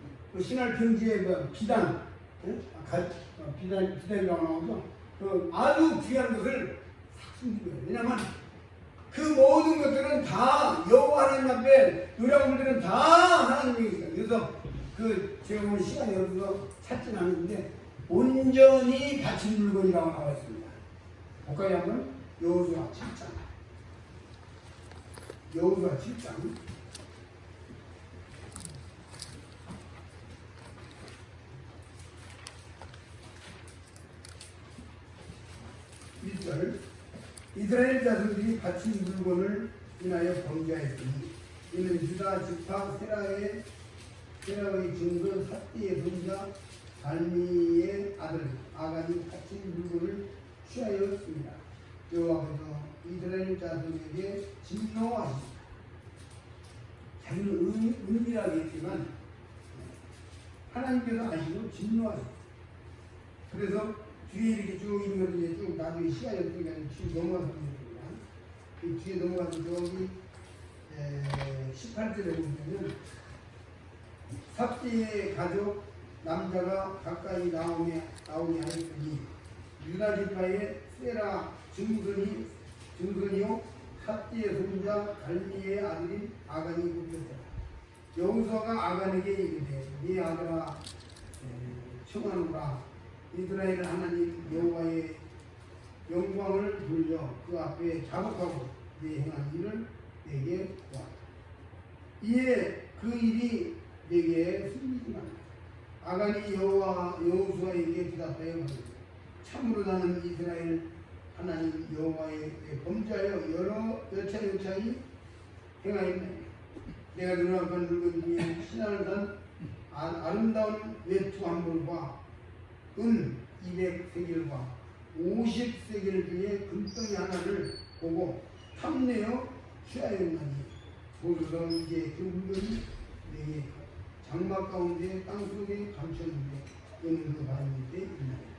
신할 평지의 그 비단이라고 나오죠. 그 아주 귀한 것을 싹 숨기고요. 왜냐하면 그 모든 것들은 다 여호와 하나님 앞에 노력물들은 다 하나님이 있어요. 그래서 제가 오늘 시간이 없어서 찾진 않는데 온전히 바친 물건이라고 나와 있습니다. 복가에 한번 여호수아 7장. 여호수아 7장 1절 이스라엘 자손들이 바친 물건을 인하여 범죄하였으니 이는 유다 지파 세라의 증거 삽디의 손자 갈미의 아들 아간이 바친 물건을 취하였습니다. 여호와께서 이스라엘 자손에게 진노하십니다. 자기는 은밀하게 했지만 하나님께서 아시고 진노하십니다. 그래서 뒤에 이렇게 쭉 있는 것을 이제 쭉 나중에 시간이 없으니까 뒤에 넘어가서 보겠습니다. 이 뒤에 넘어가서 저기 18절에 보시면 삽디의 가족 남자가 가까이 나오니 하였더니 유다 지파의 세라 증손이요 삽디의 손자 갈미의 아들인 아간이 굽혔다. 여호수아가 아간에게 이르되 네 아들아 청하노라 이스라엘 하나님 여호와의 영광을 돌려 그 앞에 자복하고 네 행한 일을 내게 보았다. 이에 그 일이 내게 숨기지 말라. 아간이 여호수아에게 대답하여 말하되 참으로 나는 이스라엘 하나님 여호와의 범죄하여 여차여차히 행하였네. 내가 눈앞한 물건 중에 신하를 산 아름다운 외투 한 벌과 은 200세겔과 50세겔 중에 금덩이 하나를 보고 탐내어 취하였나니 보소서 이제 그 물건이 내게 장막 가운데 땅속에 감췄는데 너는 그 바위밑에 있나이다.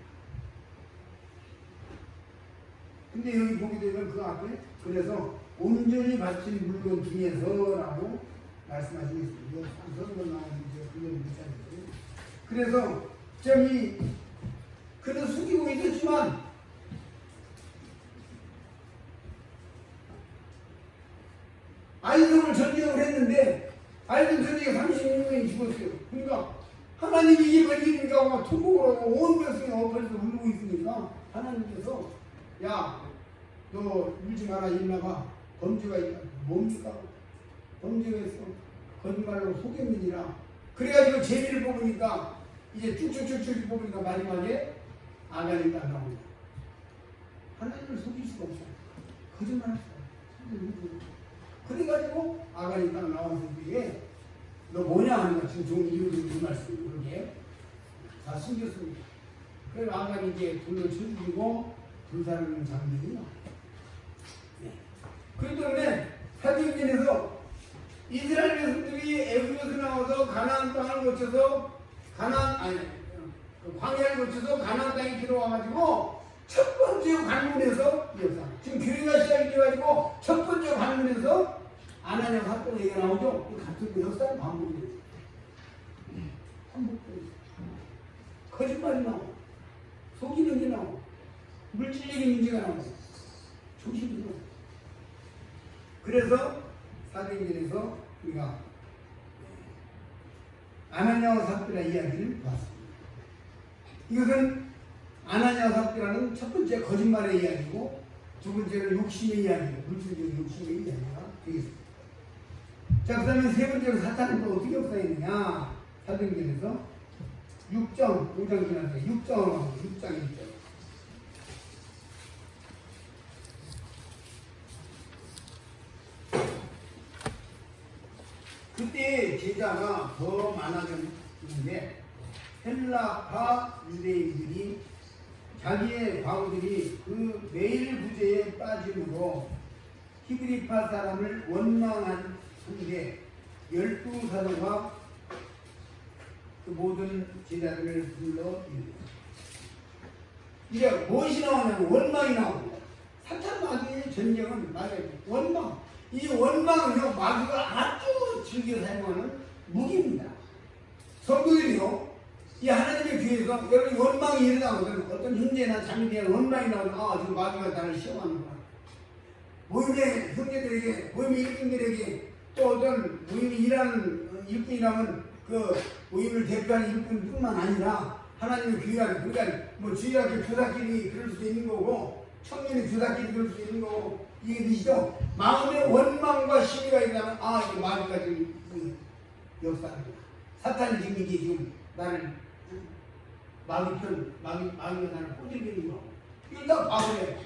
근데 여기 보게 되면 그 앞에 그래서 온전히 바친 물건 중에서라고 말씀하시고 있습니다. 선거 나오는데 그걸 못 찾았어요. 그래서 저기 그는 숙이고 있었지만 아이성을 전쟁을 했는데 아이성 전쟁에 36명이 죽었어요. 그러니까 하나님이 이게 걸리니까 막 통곡을 하고 온 백성이 엎어져서 울고 있으니까 하나님께서 야 너 울지 마라 일나가 범죄가 있다. 뭡니까? 범죄가 있어. 거짓말로 속였느니라. 그래가지고 재미를 뽑으니까 이제 쭉쭉쭉쭉 뽑으니까 마지막에 아간이 딱 나옵니다. 하나님을 속일 수가 없어요. 거짓말할 수가 없어요. 그래가지고 아간이 딱 나와서 뒤에 너 뭐냐 하니까 지금 좋은 이유를 그 말씀 그렇게 다 숨겼습니다. 그래서 아간이 이제 불로 쳐죽이고 불사르는 장면이 나와요. 네. 그렇기 때문에 사도행전에서 이스라엘 백성들이 애굽에서 나와서 가나안 땅을 거쳐서 광야를 거쳐서 가나안 땅에 들어와가지고 첫 번째 관문에서 역사. 지금 교회가 시작이 돼가지고 첫 번째 관문에서 아나니아 사건 얘기가 나오죠. 같은 그 역사를 반복해요. 반복돼요. 거짓말이 나오고 속이는 게 나오고 물질적인 문제가 나오고 조심히 나오고. 그래서 사도행전에서 우리가 아나니아와 삽비라 이야기를 봤습니다. 이것은 아나니아와 삽비라는 첫 번째 거짓말의 이야기고 두 번째는 욕심의 이야기고 물질적인 욕심의 이야기가 되겠습니다. 자, 그 다음에 세 번째로 사탄은 또 어떻게 역사했느냐? 사도행전에서 6장, 5장 지났어요. 6장 1절. 그때 제자가 더 많아졌는데 헬라파 유대인들이 자기의 과부들이 그 매일 구제에 빠짐으로 히브리파 사람을 원망한 후에 12사도가 그 모든 제자들을 불러 이제 무엇이 나오냐면 원망이 나옵니다. 사탄 마귀의 전쟁은 말이에요. 원망. 이 원망은요, 마귀가 아주 즐겨 사용하는 무기입니다. 성도들이요, 이 하나님의 교회에서 여러분 원망이 일어나거든. 어떤 형제나 자매에 대한 원망이 나오면 지금 마귀가 나를 시험하는구나. 모임의 형제들에게, 모임의 일꾼들에게, 또 어떤 모임이 일하는 일꾼이라면 그 모임을 대표하는 일꾼뿐만 아니라 하나님의 교회가, 그러니까 뭐 주일학교 교사끼리 그럴 수도 있는 거고, 청년의 교사끼리 그럴 수도 있는 거고, 이게 되시죠? 마음의 원망과 시비가 일어나면 이거 마귀가 지금 역사합니다. 사탄이 지금 이게 지금 나를 마귀가 나를 꼬들기는 거. 이걸 다 봐버려요.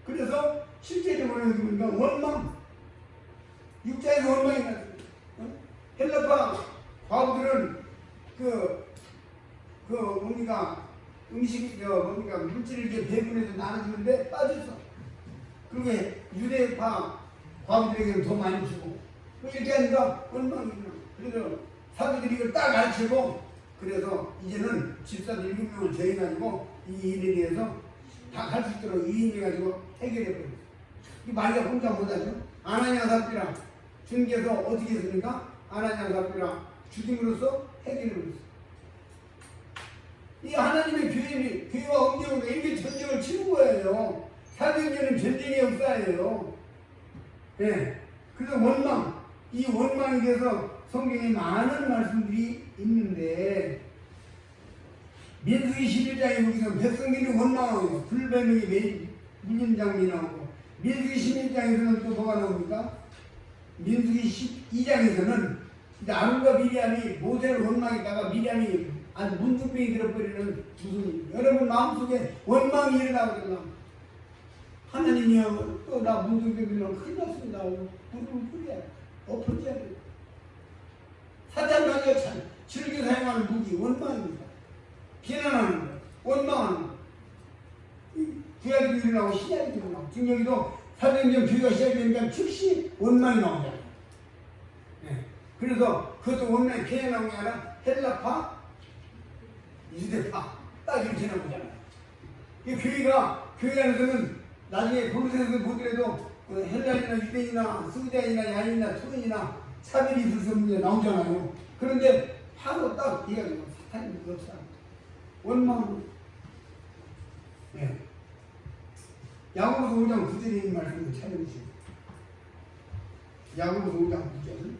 그래서 실제적으로 여기 보니까 원망, 육자에서 원망이 났습니다. 헬라파 과부들은 뭡니까 음식 뭡니까 물질을 이렇게 배분해서 나눠주는데 빠졌어. 그게 유대파 과부들에게는 더 많이 주고 이렇게 하니까 원망이 나. 그래서 사도들이 이걸 딱 가르치고 그래서 이제는 집사들 7명을 저희가지고 이 일에 대해서 다 할 수 있도록 위임해가지고 해결해버렸어요. 이 마리아 혼자 못하죠. 아나니아 삽비라 주님께서 어떻게 했습니까? 아나니아 삽비라 죽임으로써 해결해버렸어요. 이 하나님의 교회와 언쟁으로 이게 전쟁을 치는 거예요. 사도행전은 전쟁의 역사예요. 네. 그래서 원망, 이 원망에 대해서 성경에 많은 말씀들이 있는데 민수기 11장에 보기는 백성들이 원망하고 불뱀에게 물림장이 나오고 민수기 11장에서는 또 뭐가 나옵니까? 민수기 12장에서는 아론과 미리암이 모세를 원망했다가 미리암이 아주 문둥병이 들어버리는 무슨 여러분 마음속에 원망이 일어나거든요. 하나님이요 또 나 문둥병 들면 큰일 났습니다. 무릎을 꿇어야 엎어져야 돼요. 사탄 마귀가 참 즐겨 사용하는 무기 원망입니다. 비난하는 거, 원망하는 거. 구약이 일어나고 신약이 일어나고 지금 여기도 사도행전 교회가 시작되니까 즉시 원망이 나오잖아요. 네. 그래서 그것도 원망이 비난하는 게 아니라 헬라파, 유대파 딱 이렇게 나오잖아요. 이 교회 안에서는 나중에 고린도에서 보더라도 헬라인이나 유대인이나 스우디안이나 야인이나 토인이나 차별이 있을 수 없는 게 나오잖아요. 그런데 바로 딱 이해가 사탄이 없어. 원망. 네. 야고보서 5장 9절에 있는 말씀을 찾아보시죠. 야고보서 5장 9절.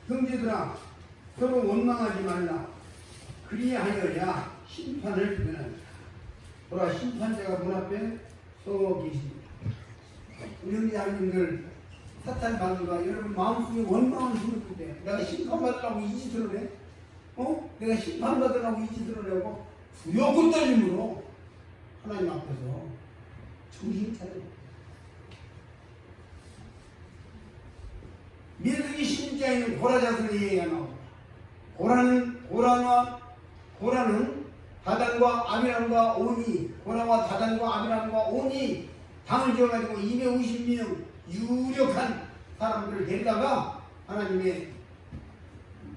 형제들아 서로 원망하지 말라. 그리하여야 심판을 면한다. 보라 심판자가 문 앞에 서 계십니다. 우리 형제자매님들 사탄 마귀가 여러분 마음속에 원망을 심는데 내가 심판받으려고 이 짓을 해? 내가 심판받으려고 이 짓을 하려고 두렵고 떨림으로 하나님 앞에서 정신 차려. 민수기 16장에는 고라 자손의 얘기가 나옵니다. 고라는 다단과 아비람과 오니, 고라와 다단과 아비람과 오니 당을 지어가지고 250명 유력한 사람들을 데리다가 하나님의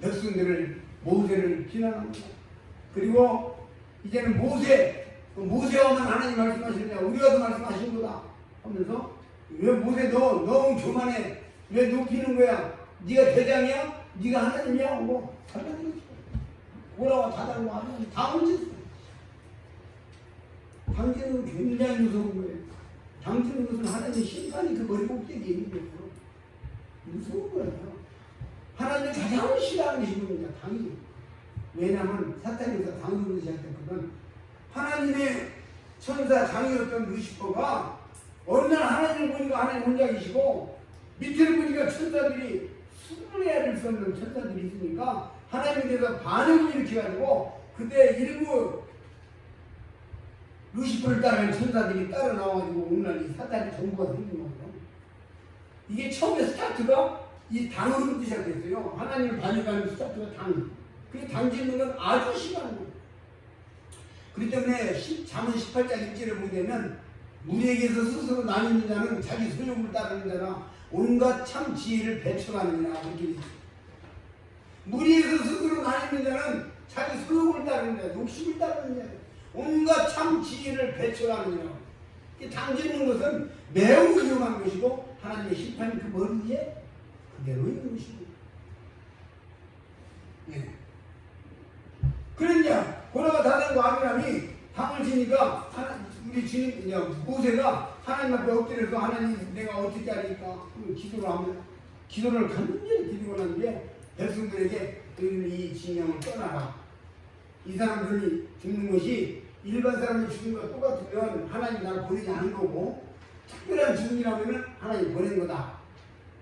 백성들을 모세를 비난합니다. 그리고 이제는 모세와만 하나님 말씀하시느냐 우리와도 말씀하신 거다 하면서 왜 모세 너무 교만해 왜 높이는 거야 네가 대장이야 네가 하나님이야 하고 달라졌어. 고라와 다단과 하나님 다 얹었어. 당신은 굉장히 무서운 거예요. 당신은 무슨 하나님의 심판이 그 머리 꼭대기에 있는 거예요. 무서운 거예요. 하나님이 가장 싫어하는 신분입니다. 당이. 왜냐하면 사탄에서 당으로 시작했거든. 하나님의 천사 장이었던 루시퍼가 어느 날 하나님을 보니까 하나님 혼자 계시고 밑에를 보니까 천사들이 수리할 수 없는 천사들이 있으니까 하나님께서 반응을 일으켜가지고 그때 일부 루시퍼를 따르는 천사들이 따라 나와가지고 오늘날 이 사단의 정부가 생긴 거거든요. 이게 처음에 스타트가 이 당으로부터 시작됐어요. 하나님을 반역하는 스타트가 당. 그게 당 짓는 건 아주 심한 거예요. 그렇기 때문에 잠언 18장 1절에 보게 되면 무리에게서 스스로 나뉘는 자는 자기 소욕을 따르는 자라 온갖 참 지혜를 배척하는 자라 그렇게 되죠. 무리에서 스스로 나뉘는 자는 자기 소욕을 따르는 자, 욕심을 따르는 자, 온갖 참 지혜를 배척하는 자라. 당 짓는 것은 매우 위험한 것이고 하나님의 심판이 그 머리 위에 그대로 있는 것입니다. 네. 그러냐 고라가 다단과 아비람이 당을 지니까 우리 주님 모세가 하나님 앞에 엎드려서 하나님 내가 어떻게 하니까 기도를 하면 기도를 간절히 드리고 난 뒤에 백성들에게 너희는 이 진영을 떠나라. 이 사람들이 죽는 것이 일반 사람이 죽는 것과 똑같으면 하나님 나를 보내지 않은 거고 특별한 죽음이라면 하나님 보낸 거다.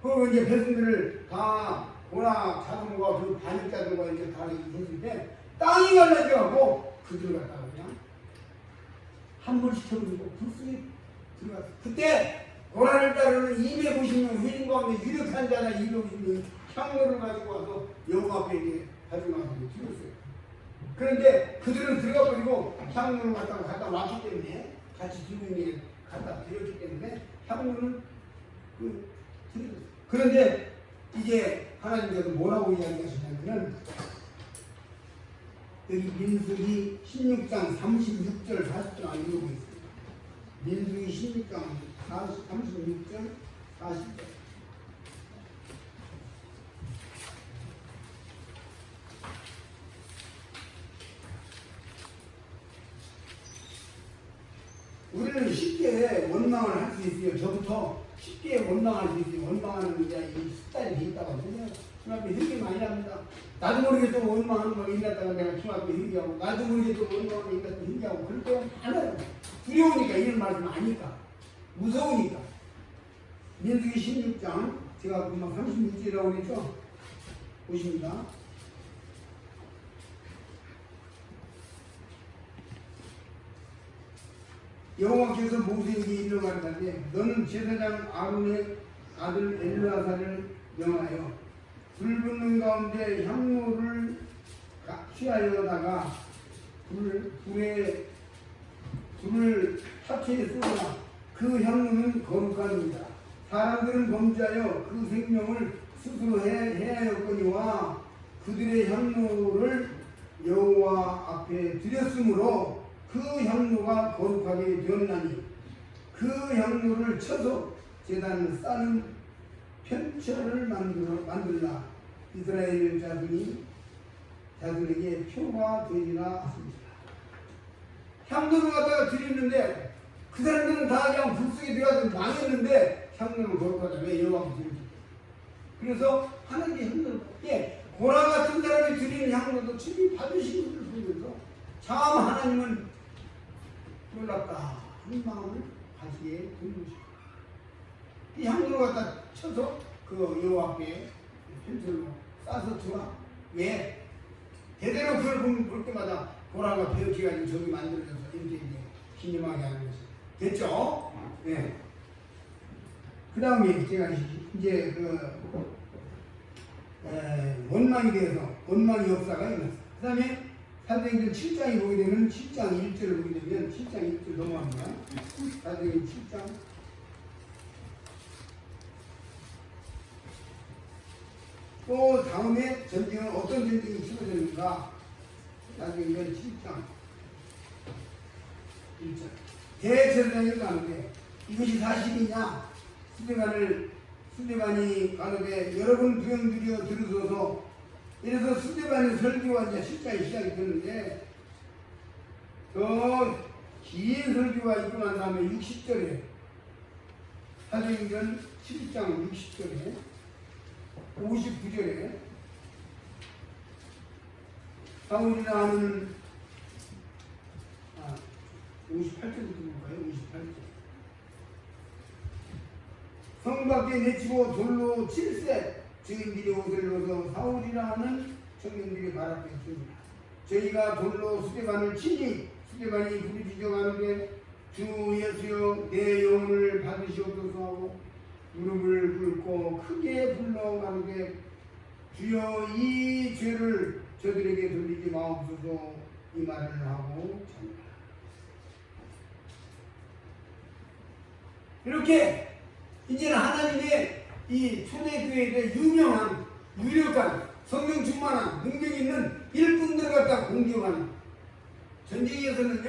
그리고 이제 백성들을 다 고라 자손과 그 반역자들과 이렇게 다 했을 때 땅이 갈라져갖고 그들을 갖다가 그냥 한 번 시켜버리고 불쑥이 들어갔어. 그때 고라를 따르는 250명 회인 가운데 유력한 자나 250명 향로를 가지고 와서 여호와 앞에 이렇게 가지고 와서 죽였어요. 그런데 그들은 들어가 버리고 향로를 갖다 놨기 때문에 같이 죽은 갖다 드렸기 때문에 향로는 드렸어요. 그런데 이제 하나님께서 뭐라고 이야기하시냐면은 여기 민수기 16장 36절 40절 안 읽고 있습니다. 민수기 16장 36절 40절. 우리는 쉽게 원망을 할 수 있어요. 저부터 쉽게 원망할 수 있어요. 원망하는 게 이 습관이 돼 있다고 하거든요. 중학교 되게 많이 합니다. 나도 모르게 또 원망하는 거 일났다가 내가 중학교 회개하고 나도 모르게 또 원망하는 거 일났다가 회개하고 그럴 때가 많아요. 두려우니까 이런 말씀 아니까 무서우니까. 민수기 16장 제가 금방 36절이라고 했죠. 보십니다. 여호와께서 모세에게 이르 가라사대 너는 제사장 아론의 아들 엘르아사를 명하여 불 붙는 가운데 향로를 취하여다가 불을 타체에 쏘라. 그 향로는 거룩합니다. 사람들은 범죄하여 그 생명을 스스로 해하였거니와 그들의 향로를 여호와 앞에 드렸으므로 그 향로가 거룩하게 되었나니 그 향로를 쳐서 제단을 쌓는 편처를 만들라. 이스라엘 자손에게 표가 되리라 하십니다. 향로를 갖다가 드리는데 그 사람들은 다 그냥 불속에 들어가서 망했는데 향로를 거룩하다. 왜 여호와께 드리지? 그래서 하나님의 향로를 고라 같은 사람이 드리는 향로도 주님 받으신 것을 보면서 참 하나님은 놀랍다 하는 마음을 가지게 되는 것입니다. 이 향로를 갖다 쳐서 그 여호와께 편처로 싸서 주라. 왜? 대대로 그걸 볼 때마다 고라가 배우기가지고 저기 만들어져서 이렇게 기념하게 하는 것이 됐죠? 네. 그 다음에 제가 이제 원망에 대해서 원망의 역사가 일어났어요. 그 다음에 사도행전 7장에 보게 되면 7장 1절을 보게 되면 7장 1절 넘어갑니다. 사도행전 7장 또 다음에 전쟁은 어떤 전쟁이 치러졌는가? 사도행전 7장 1절 대제사장이 가는데 이것이 사실이냐? 스데반이 가로되 여러분 두영들이여 들으소서. 이래서 스데반의 설교가 이제 실장이 시작이 되는데 더 긴 설교가 있고 난 다음에 60절에 사도행전 7장 60절에 59절에 사울이라 하는 58절부터 볼까요? 58절 성 밖에 내치고 돌로 칠세 증인들이 옷을 입어서 사울이라 하는 청년들이 바라보였습니다. 저희가 돌로 스데반을 치니 스데반이 부르짖어 가는데 주 예수여 내 영혼을 받으시옵소서 하고 무릎을 꿇고 크게 불러 가는데 주여 이 죄를 저들에게 돌리지 마옵소서 이 말을 하고 잡니다. 이렇게 이제는 하나님의 이 초대교회에 유명한 유력한 성령 충만한 능력이 있는 일꾼들을 갖다 공격하는 전쟁에서는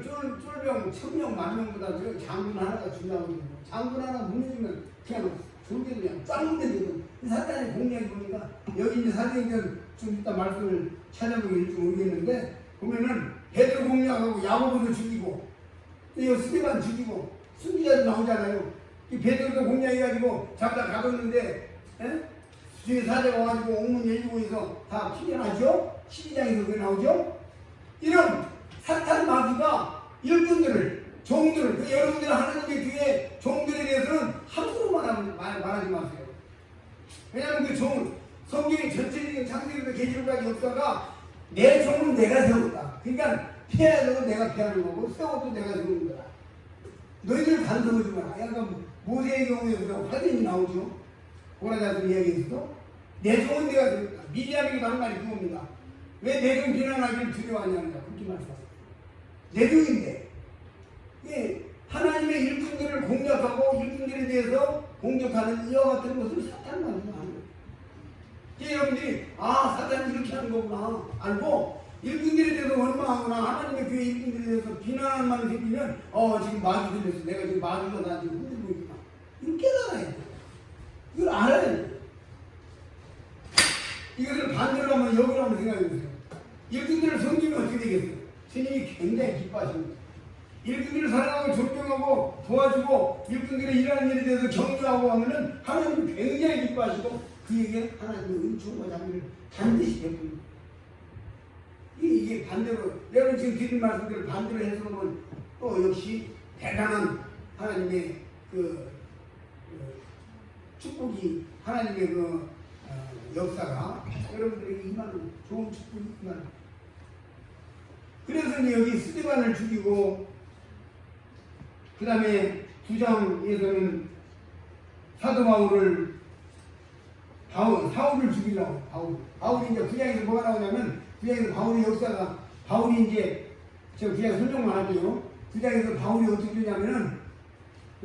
쫄병 1000명 만명보다 장군 하나가 중요하거든요. 장군 하나 무너지면 그냥 졸게 그냥 짱 되거든. 사단의 공략이 보니까 여기 이제 사도행전 좀 이따 말씀을 찾아보기 좀 모르겠는데 보면은 베드로 공략하고 야고보도 죽이고 또 스데반 죽이고 순교자도 나오잖아요. 이 베드로도 공략해가지고 잡다 가뒀는데 주의 사자가 와가지고 옥문 열리고 해서 다 풀려나죠? 12장에서 그게 나오죠? 이런 사탄 마귀가 일꾼들을 종들을 여러분들 하나님의 교회 종들에 대해서는 함부로 말하지 마세요. 왜냐하면 그 종은 성경의 전체적인 창세기부터 계시록까지 역사가 내 종은 내가 세웠다. 그러니까 피해야 되고 내가 피하는 거고 세워도 내가 세우는 거다. 너희들 간섭하지 마라. 약간 모세의 경우에도 화전이 나오죠. 고라자들 이야기에서도 내 종은 내가 세웠다. 미디안에게 하는 말이 그겁니다. 왜 내 종 비난하기를 두려워하냐니까 그렇게 말씀하세요. 내 종인데 하나님의 일꾼들을 공격하고 일꾼들에 대해서 공격하는 이와 같은 것을 사탄만 하는 거예요. 여러분들이 사탄이 이렇게 하는 거구나 알고 일꾼들에 대해서 원망하거나 하나님의 교회 일꾼들에 대해서 비난하는 말이 생기면 지금 마귀 들렸어. 내가 지금 마귀가 나 지금 흔들고 있구나. 이거 깨달아야 돼. 이걸 알아야 돼. 이것을 반대로 하면 역으로 한번 생각해 보세요. 일꾼들을 섬기면 어떻게 되겠어요? 스님이 굉장히 기뻐하십니다. 일꾼들을 사랑하고 존경하고 도와주고 일꾼들의 일하는 일에 대해서 격려하고 하면은 하나님이 굉장히 기뻐하시고 그에게 하나님의 은총과 장미를 반드시 베풉니다. 이게 반대로 여러분 지금 드린 말씀들을 반대로 해서 보면 또 역시 대단한 하나님의 그 축복이 하나님의 역사가 여러분들에게 임하는 좋은 축복이 임하는. 그래서 여기 스데반을 죽이고 그 다음에 9장에서는 사도 사울을 죽이려고 바울이 이제 9장에서 뭐가 나오냐면 9장에서 바울의 역사가 바울이 이제 제가 9장 설명만 할게요. 9장에서 바울이 어떻게 되냐면은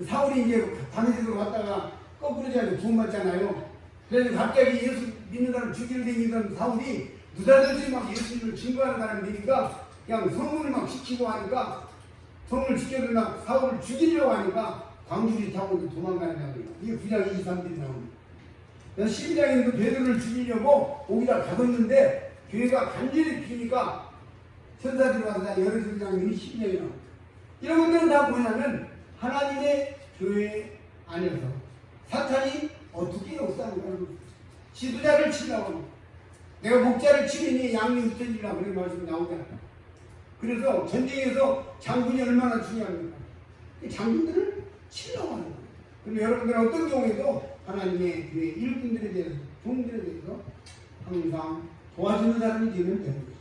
사울이 이제 다메섹으로 갔다가 거꾸로 자고 구원받잖아요. 그래서 갑자기 예수 믿는 사람 죽이려 다니던 사울이 무사들이 막 예수님을 증거하는 사람들이니까 그냥 성문을 막 지키고 하니까 성을 지켜주려고 사울을 죽이려고 하니까 광주리 타고 도망가는 거예요. 이게 9장 23절이 나옵니다. 12장에도 베드로를 죽이려고 오기다 가뒀는데 교회가 간절히 피니까 천사들이 와서 열애설 장면이 12장이 나옵니다. 이런 것들은 다 뭐냐면 하나님의 교회 안에서 사탄이 어떻게 역사하는가 지도자를 치려고 합니다. 내가 목자를 치니 양이 흩어지려고 그런 말씀이 나오잖아요. 그래서 전쟁에서 장군이 얼마나 중요합니까? 장군들을 치려고 하는 거예요. 그럼 여러분들은 어떤 경우에도 하나님의 교회 일꾼들에 대해서 종들에 대해서 항상 도와주는 사람이 되면 되는 거죠.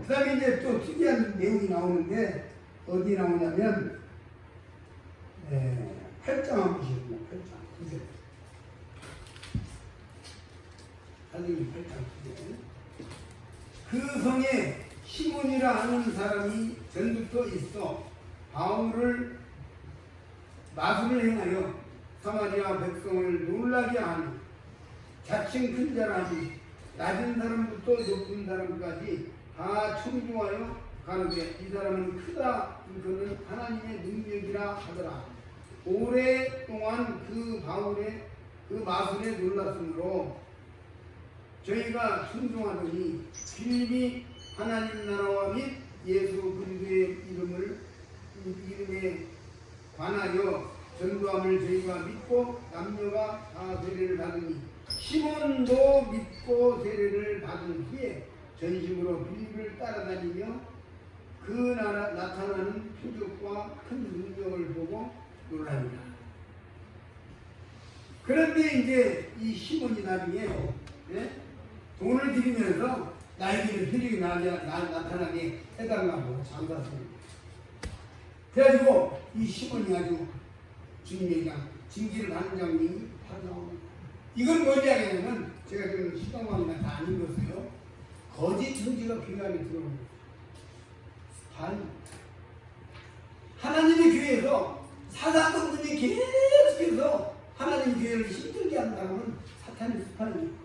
그 다음에 이제 또 특이한 내용이 나오는데 어디 나오냐면 8장 한번 보시겠습니다. 8장 9절 사도행전 8장 9절 그 성에 시몬이라 하는 사람이 전부터 있어 바울을 마술을 행하여 사마리아 백성을 놀라게 하니 자칭 큰 자라니 낮은 사람부터 높은 사람까지 다 청중하여 가는데 이 사람은 크다. 이거는 하나님의 능력이라 하더라. 오랫동안 그 바울의 그 마술에 놀랐으므로 저희가 순종하더니 빌립이 하나님 나라와 및 예수 그리스도의 이름에 관하여 전도함을 저희가 믿고 남녀가 다 세례를 받으니 시몬도 믿고 세례를 받은 후에 전심으로 빌립을 따라다니며 그 나라 나타나는 표적과 큰 능력을 보고 놀랍니다. 그런데 이제 이 시몬이 나중에 예? 돈을 드리면서 나에게는 표적이 나타나게 해달라고 장사했습니다. 그래가지고 이 시몬이 아주 주님의 그냥 징계를 받는 장면이 바로 나옵니다. 이건 뭐냐 하냐면 제가 지금 시동왕이나 다 안 읽었어요. 거짓 정지가 교회 안에 들어옵니다. 하나님의 교회에서 사사건들이 계속해서 하나님 교회를 힘들게 하는 사람은 사탄의 스파입니다.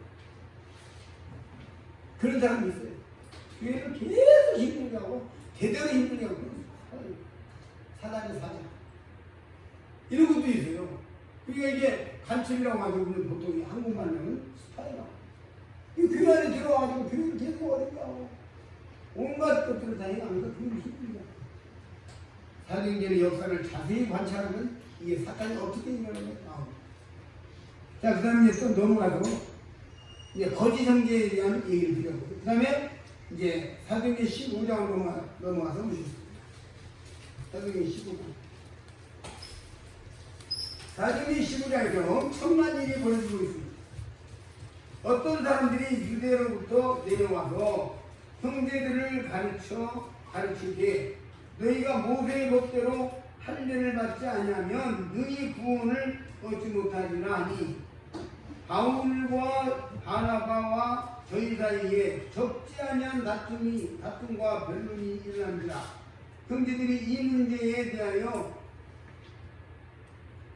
그런 사람이 있어요. 교회를 계속 힘들게 하고 대대로 힘들게 하고 사단의 사자 이런 것도 있어요. 그러니까 이게 간첩이라고 하죠. 보통 한국말로 하면 스파이라. 이 교회 안에 들어와가지고 교회를 계속 어렵게 하고 온갖 것들을 다 해가면서 교회를 힘들게 하고 사도행전의 역사를 자세히 관찰하면 이게 사탄이 어떻게 일어나는가 나옵니다. 자, 그 다음에 또 넘어가서 이제 거짓 형제에 대한 얘기를 드렸고요. 그 다음에 이제 사도행전 15장으로 넘어가서 보시겠습니다. 사도행전 15장. 사도행전 15장에서 엄청난 일이 벌어지고 있습니다. 어떤 사람들이 유대로부터 내려와서 형제들을 가르치되 너희가 모세의 법대로 할례를 받지 아니하면 너희 구원을 얻지 못하리라 하니 바울과 바나바와 저희 사이에 적지 아니한 다툼과 변론이 일어납니다. 형제들이 이 문제에 대하여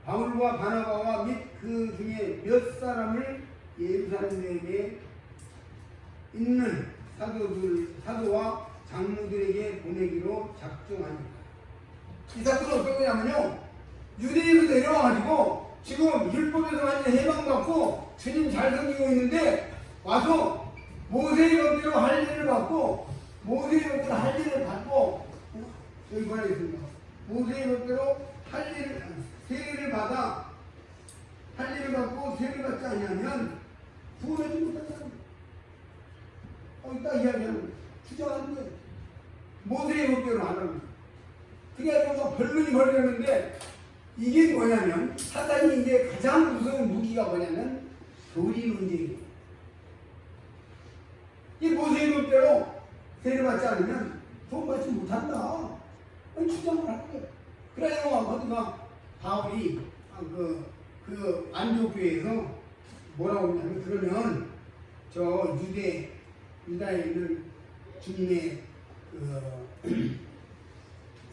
바울과 바나바와 및 그 중에 몇 사람을 예루살렘에 있는 사도와 장로들에게 보내기로 작정합니다. 이 사건은 어떤 거냐면요, 유대인으로 내려와가지고 지금 율법에서 완전 해방받고 주님 잘 섬기고 있는데 와서 모세의 법대로 할례를 받고 모세의 법대로 할례를 받고 여기 뭐라 했습니까? 모세의 법대로 세례를 받아 할례를 받고 세례를 받지 아니하면 구원하지 못한다는 거예요. 딱 이야기하는 주장하는 거예요. 모세의 법대로 안 합니다. 그래가지고 변론이 벌어졌는데 이게 뭐냐면 사단이 이제 가장 무서운 무기가 뭐냐면 교리 문제예요. 이 모세의 법대로 세례 받지 않으면 구원 받지 못한다. 주장을 하는 거예요. 그래서 어디가 바울이 그 안디옥교회에서 뭐라고 했냐면 그러면 저 유다에 있는 주님의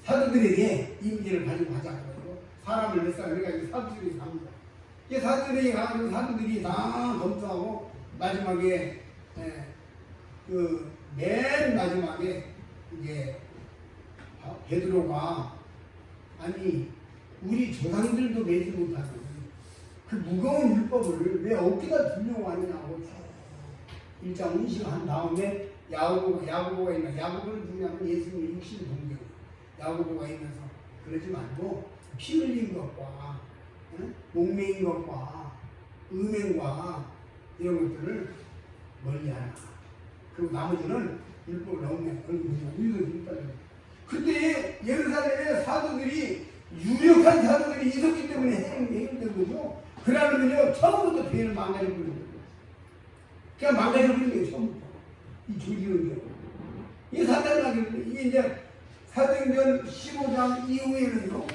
사도들에게 이 문제를 가지고 가자고 사람을 몇 사람 그러니까 사도들이 갑니다. 이 사도들이 가가지고 사도들이 다 검토하고 마지막에 맨 마지막에 이제 베드로가 아니 우리 조상들도 매지 못하는 그 무거운 율법을 왜 어깨다 들려고 하느냐고 1장 운식을 한 다음에 야고보가 있나 야고보를 누구냐면 예수님의 육신 동경 야고보가 있면서 그러지 말고 피 흘린 것과 목매인 것과 음행과 이런 것들을 멀리하라. 그리고 나머지는 율법을 넣으면 우리도 율법을 그때 예루살렘의 사도들이 유력한 사도들이 있었기 때문에 해결된 거죠. 그러면요 처음부터 교회를 망가져버린 거예요. 그냥 망가져버린 거예요. 처음부터 이 조직은 이 사단을 이게 이제 사도행전 15장 이후에는요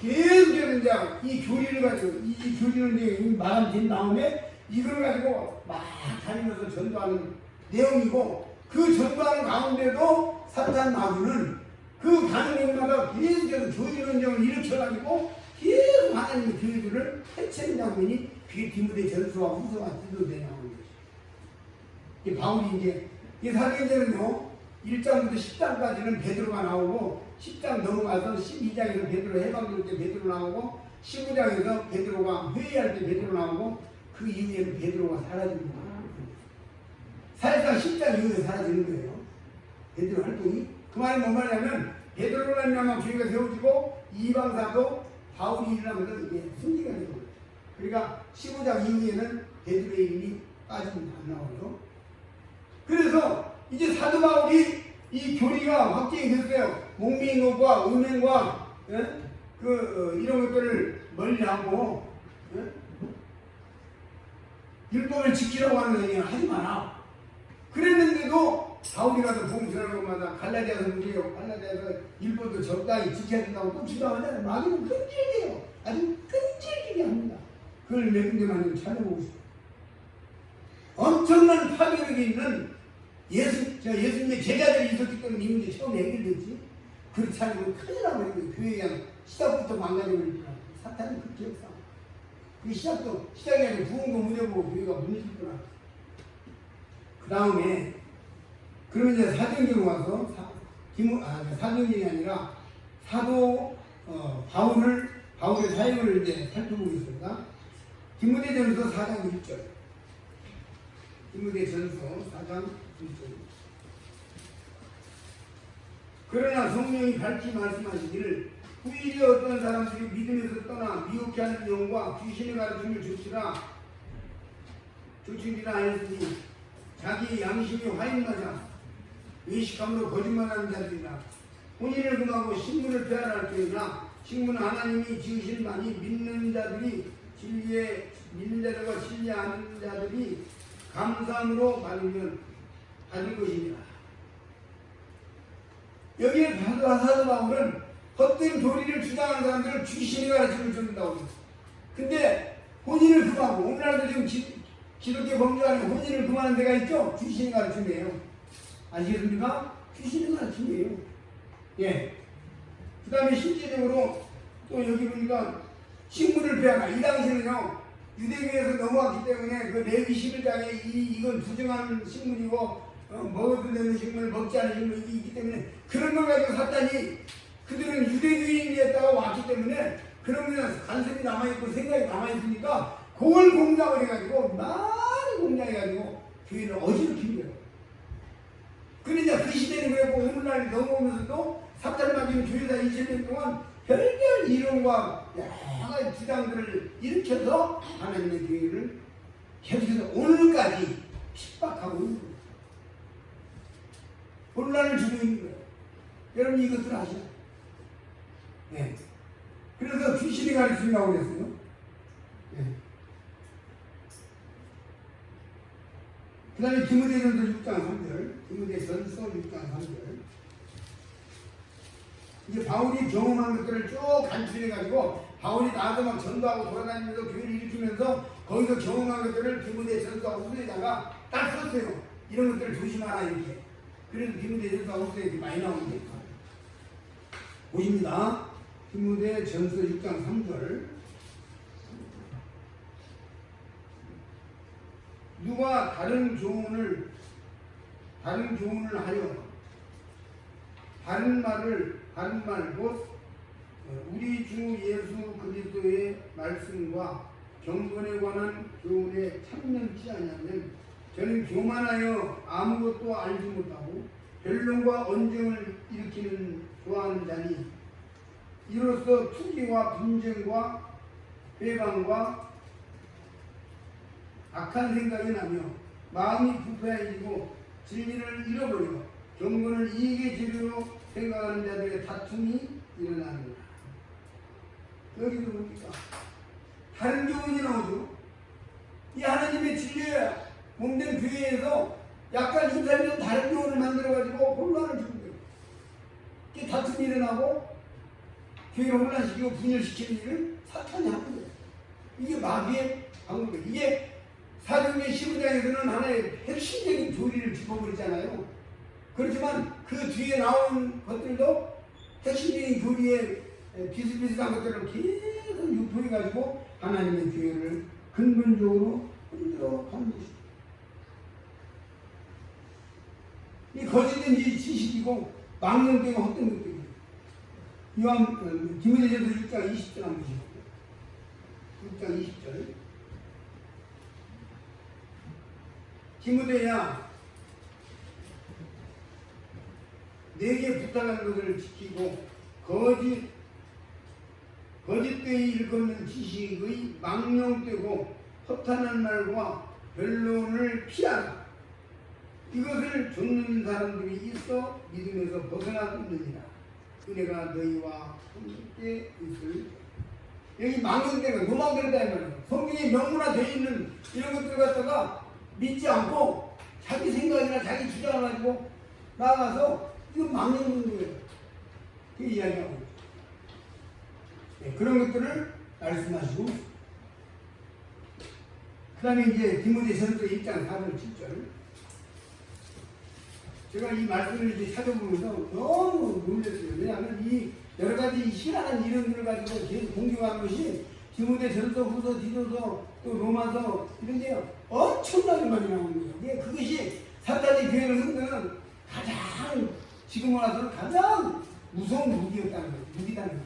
계속해서 이제 이 교리를 가지고 이 교리를 이제 마감된 다음에 이걸 가지고 막 다니면서 전도하는 내용이고 그 전도하는 가운데도 사탄 마귀는 그 가는 곳마다 계속해서 교리론정을 일으켜가지고 계속 하나님의 교회들을 해치는 장면이 그게 디모데 전서와 후서와 디도서에 나오는 것이죠. 이 바울이 이제 이 사도행전은요 1장부터 10장까지는 베드로가 나오고 10장 넘어가서 12장에서 베드로 해방될 때 베드로 나오고 15장에서 베드로가 회의할 때 베드로 나오고 그 이후에는 베드로가 사라지는 거예요. 사실상 10장 이후에 사라지는 거예요. 베드로 활동이. 그 말은 뭔 말이냐면 베드로로 말미암아 교회가 세워지고 이방사도 바울이 일어나면서 이게 승리가 되는 거예요. 그러니까 15장 이후에는 베드로의 이름이 빠집니다. 안 나오죠. 그래서 이제 사도 바울이 이 교리가 확정이 됐어요. 목매인 것과 음행과 이런 것들을 멀리하고 율법을 지키라고 하는 얘기는 하지 마라. 그랬는데도 바울이라도 복음 전하는 것마다 갈라디아서 문제요. 갈라디아서 율법도 적당히 지켜야 된다고 또 주장하잖아요. 마귀는 끈질겨요. 아주 끈질기게 합니다. 그걸 몇 군데만 좀 찾아보고 싶어요. 엄청난 파괴력이 있는 예수님의 제자들이 있었기 때문에 이 문제 처음 해결됐지. 그렇지 않으면 큰일 나버리고 교회가 시작부터 망가져버리니까 사탄은 그 기억상. 그 시작이 아니라 부은 거 문제보고 교회가 무너지구나. 그 다음에 그러면 이제 사도행전으로 와서 사도행전이 아니라 사도 바울의 사역을 이제 살펴보겠습니다. 디모데전서 4장 1절. 디모데전서 4장 1절. 그러나 성령이 밝히 말씀하시기를 후일에 어떤 사람들이 믿음에서 떠나 미혹해 하는 영과 귀신의 가르침을 쫓으리라 하였으니 자기 양심이 화인맞아 외식함으로 거짓말하는 자들이라. 혼인을 금하고 식물을 폐하라 할지어다. 식물은 하나님이 지으신 많이 믿는 자들과 진리에 아는 자들이 감사함으로 받을 것이니라. 여기에 사도 바울은 헛된 도리를 주장하는 사람들을 귀신의 가르침을 줬다고 합니다. 근데 혼인을 금하고, 오늘날도 지금 기독교 범죄 안에 혼인을 금하는 데가 있죠? 귀신의 가르침이에요. 아시겠습니까? 귀신의 가르침이에요. 예. 그 다음에 실제적으로 또 여기 보니까 식물을 폐하라. 이 당시에는요, 유대교에서 넘어왔기 때문에 그 레위 11장에 이건 부정한 식물이고, 먹어도 되는 식물, 먹지 않은 식물이 있기 때문에 그런 걸 가지고 사탄이 그들은 유대교인이었다가 왔기 때문에 그런 거는 간섭이 남아있고 생각이 남아있으니까 그걸 공략을 해가지고 많이 공략해가지고 교회를 어지럽힌 거예요. 그러니까 그 시대는 그랬고 오늘날 넘어오면서도 사탄을 맞으면 교회가 2000년 동안 별별 이론과 여러 가지 주장들을 일으켜서 하나님의 교회를 계속해서 오늘까지 핍박하고 있는 거예요. 혼란을 주고 있는 거예요. 여러분 이것들 아시나요? 네. 그래서 귀신이 가르친다고 그랬어요. 네. 그 다음에 디모데전서 6장 3절. 디모데전서 6장 3절. 이제 바울이 경험한 것들을 쭉 간추려가지고 바울이 나와서 막 전도하고 돌아다니면서 교회를 일으키면서 거기서 경험한 것들을 디모데전서 후서에다가 딱 썼어요. 이런 것들을 조심하라 이렇게. 그래서 디모데전서 후서에 이렇게 많이 나오는데 보십니다. 디모데전서 6장 3절. 누가 다른 교훈을 하여 다른 말 곧 우리 주 예수 그리스도의 말씀과 경건에 관한 교훈에 참념치 않으면 저는 교만하여 아무것도 알지 못하고 변론과 언쟁을 좋아하는 자니 이로써 투기와 분쟁과 회방과 악한 생각이 나며 마음이 부패해지고 진리를 잃어버리고 경건을 이익의 재료로 생각하는 자들의 다툼이 일어나는 거다. 여기도 뭡니까? 다른 교훈이 나오죠. 이 하나님의 진리에 몸된 교회에서 약간 이탈리아 다른 교훈을 만들어가지고 혼란을 주는 거예요. 이게 다툼이 일어나고 교회를 혼란시키고 분열시키는 일을 사탄이 하는 거예요. 이게 마귀의 방법이에요. 이게 사도행전 15장에서는 하나의 핵심적인 교리를 짚어버리잖아요. 그렇지만 그 뒤에 나온 것들도 핵심적인 교리에 비슷비슷한 것들을 계속 유포해가지고 하나님의 교회를 근본적으로 흔들어 가는 것입니다. 이 거짓된 지식이고 망령되고 헛된 것들이에요. 디모데전서 6장 20절 한번 보시죠. 6장 20절. 디모데야, 내게 부탁한 것을 지키고 거짓되이 일컫는 지식의 망령되고 허탄한 말과 변론을 피하라. 이것을 좇는 사람들이 있어 믿음에서 벗어나느니라. 은혜가 너희와 함께 있을. 여기 망령되는 거, 노망되다 이 말이에요. 성경에 명문화되어 있는 이런 것들 갖다가 믿지 않고 자기 생각이나 자기 주장을 가지고 나가서 이거 망령된 거예요. 그 이야기하고 네, 그런 것들을 말씀하시고 그 다음에 이제 디모데전서 1장 4절 7절 제가 이 말씀을 이제 찾아보면서 너무 놀랐어요. 왜냐하면 이 여러 가지 희한한 이론들을 가지고 계속 공격하는 것이 디모데전서, 후서, 디도서, 또 로마서 이런 게 엄청나게 많이 나오는 거예요. 그것이 사탄이 교회를 흔드는 가장 지금 와서는 가장 무서운 무기였다는 거예요. 무기다는 거예요.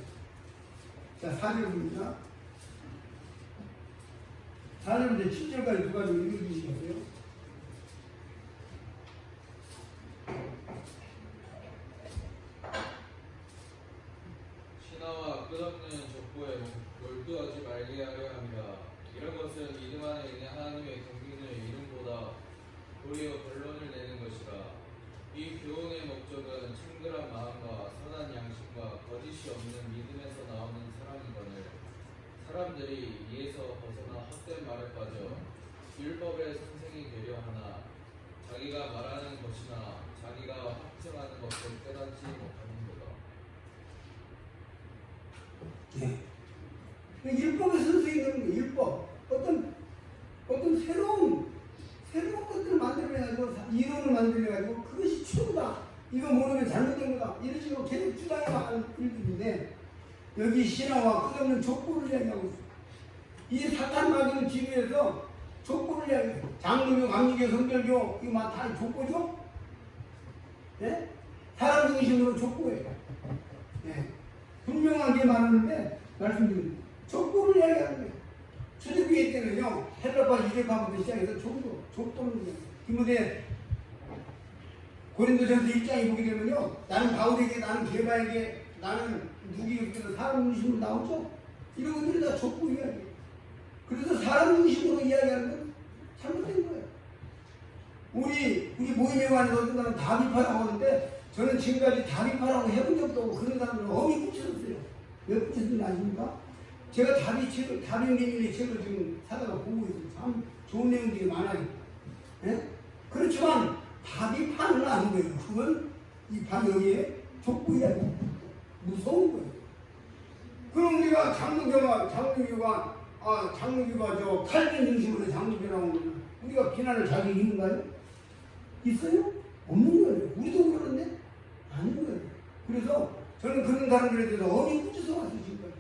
자, 4절입니다. 4절부터 7절까지 누가 좀 읽어주시겠어요? 신하와 끝없는 족보에 몰두하지 말게 하려 합니다. 이런 것은 믿음 안에 있는 하나님의 경륜을 이름보다 도리어 결론을 내는 것이라. 이 교훈의 목적은 청결한 마음과 선한 양심과 거짓이 없는 믿음에서 나오는 사랑이거늘 사람들이 이에서 벗어나 헛된 말에 빠져 율법의 선생이 되려 하나 자기가 말하는 것이나 자기가 확증하는 것을 깨닫지 못하는도다. 네. 율법의 선생님은 율법 어떤 새로운 것들을 만들어내가지고 이론을 만들어내가지고 그것이 최고다. 이거 모르면 잘못된 거다. 이런 식으로 계속 주장해가는 일들인데 여기 신화와 끝없는 족보를 이야기하고 있어요. 이 사탄 마귀를 지배해서 족보를 이야기해요. 장로교, 감리교, 성결교 이거 다 족보죠? 네? 사람 중심으로 족보예요. 네. 분명하게 말하는데 말씀드립니다. 족보를 이야기하는 거예요. 초대교회 때는요, 헬라파 유대파부터 시작해서 족보는 디모데 고린도전서 1장에 보게 되면요, 나는 바울에게, 나는 게바에게, 나는 누구에게서 사람 중심으로 나오죠? 이런 것들이 다 족보 이야기예요. 그래서 사람 중심으로 이야기하는 건 잘못된 거예요. 우리 모임에 관해서 어떤 사람은 다비파라고 하는데 저는 지금까지 다비파라고 해본 적도 없고 그런 사람들은 어미 붙였어요. 왜 붙였는지 아십니까? 제가 다비님의 책을 지금 사다가 보고 있어요. 참 좋은 내용들이 많아요. 네? 그렇지만 다비파는 아닌 거예요. 그건 이 여기에 족보 이야기 무서운 거예요. 그럼 우리가 장로교가 저 칼빈 중심으로 장로교라고 하면 우리가 비난을 자기 있는가요? 있어요? 없는 거예요. 우리도 그러는데 아닌 거예요. 그래서 저는 그런 사람들에 대해서 어미 꾸짖어 왔어요. 지금까지.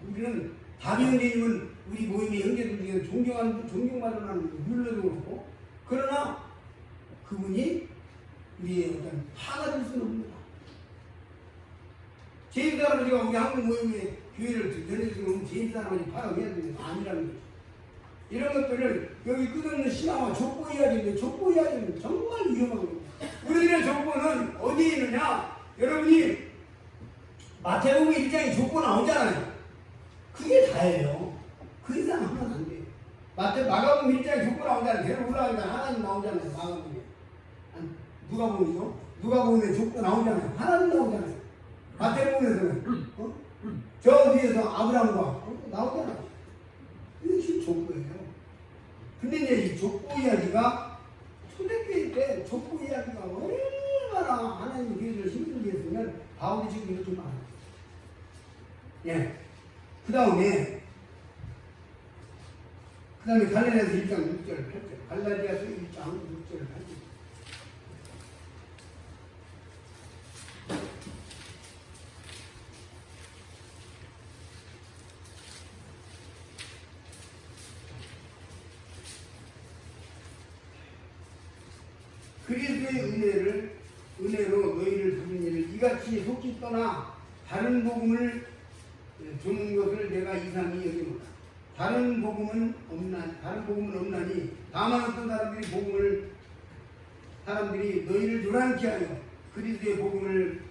우리는 다비언니님은 우리 모임의 형제들 중에 존경받는 하는 율로도 그렇고 그러나 그분이 우리의 어떤 파가 될 수는 없습니다. 제일 할아버지가 우리 한국 모임의 교회를 전해주면 제일 할아버지 파가 해야 되는 거 아니라는 거죠. 이런 것들을 여기 끝없는 신앙과 족보 이야기인데 족보 이야기는 정말 위험한 겁니다. 우리들의 족보는 어디에 있느냐? 여러분이 마태복음 1장에 족보 나오잖아요. 그게 다예요. 그 이상 하면 안 돼요. 마가복음 1장에 족보 나오잖아요. 대로 올라가니까 하나님 나오잖아요. 마가복음에. 누가복음이죠? 누가복음에 족보 나오잖아요. 하나님 나오잖아요. 마태복음에서는 저 뒤에서 아브라함과 나오잖아요. 이게 족보예요. 근데 이제 이 족보 이야기가 초대교회 때 족보 이야기가 얼마나 하나님 교회를 힘들게 했으면 바울이 지금 이렇게 말해요. 예. 그 다음에 갈라디아서 1장 6절 8절 갈라디아서 1장 6절 8절 그리스도의 은혜로 너희를 부른 일을 이같이 속히 떠나 다른 복음을 주는 것을 내가 이상히 여기노라. 다른 복음은 없나니 다만 어떤 사람들이 너희를 교란케 하여 그리스도의 복음을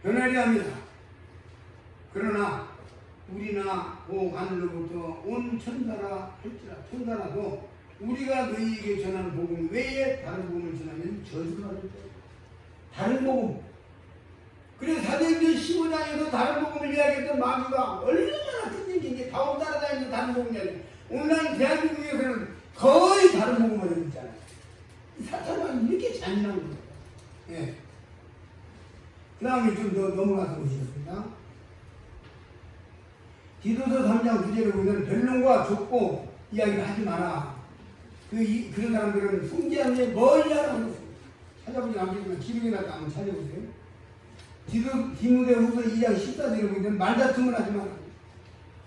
변하려 합니다. 그러나 우리나 하늘로부터 온 천사라 할지라 천사라도 우리가 너희에게 전하는 복음 외에 다른 복음을 전하면 저주가 될 거예요. 다른 복음. 그래서 사도행전 15장에서 다른 복음을 이야기했던 마귀가 얼마나 끈질긴지 다음 따라다니는 다른 복음 이야기. 오늘 대한민국에서는 거의 다른 복음을 했잖아요. 사탄은 이렇게 잔인한 거예요. 예. 그 다음에 좀 더 넘어가서 보시겠습니다. 디도서 3장 9절에 보면 변론과 족보 이야기를 하지 마라. 그런 사람들은 숭배하는 데 멀리 하라고 했어요. 찾아보지 않겠지만 기록에 났다 한번 찾아보세요. 디모데후서 2장 14절에 보면 말다툼을 하지 마라.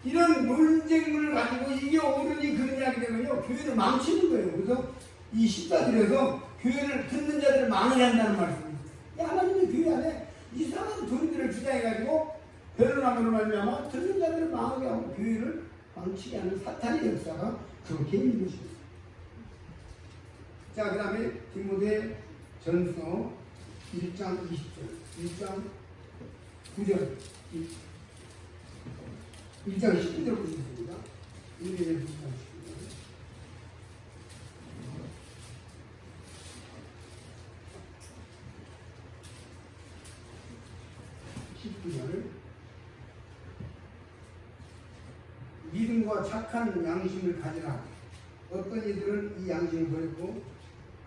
이런 논쟁을 가지고 이게 옳으니 그런 이야기 되면요 교회를 망치는 거예요. 그래서 이 14절에서 교회를 듣는 자들을 망해한다는 말씀입니다. 하나님의 교회 안에 이상한 도리들을 주장해가지고 변론함으로 말미암아 듣는 자들을 망하게 하고 교회를 망치게 하는 사탄의 역사가 그렇게 있는 것입니다. 자, 그 다음에 디모데 전서 1장 20절, 1장 9절, 1장 19절 보시겠습니다. 1장 19절. 19절. 믿음과 착한 양심을 가지라. 어떤 이들은 이 양심을 버렸고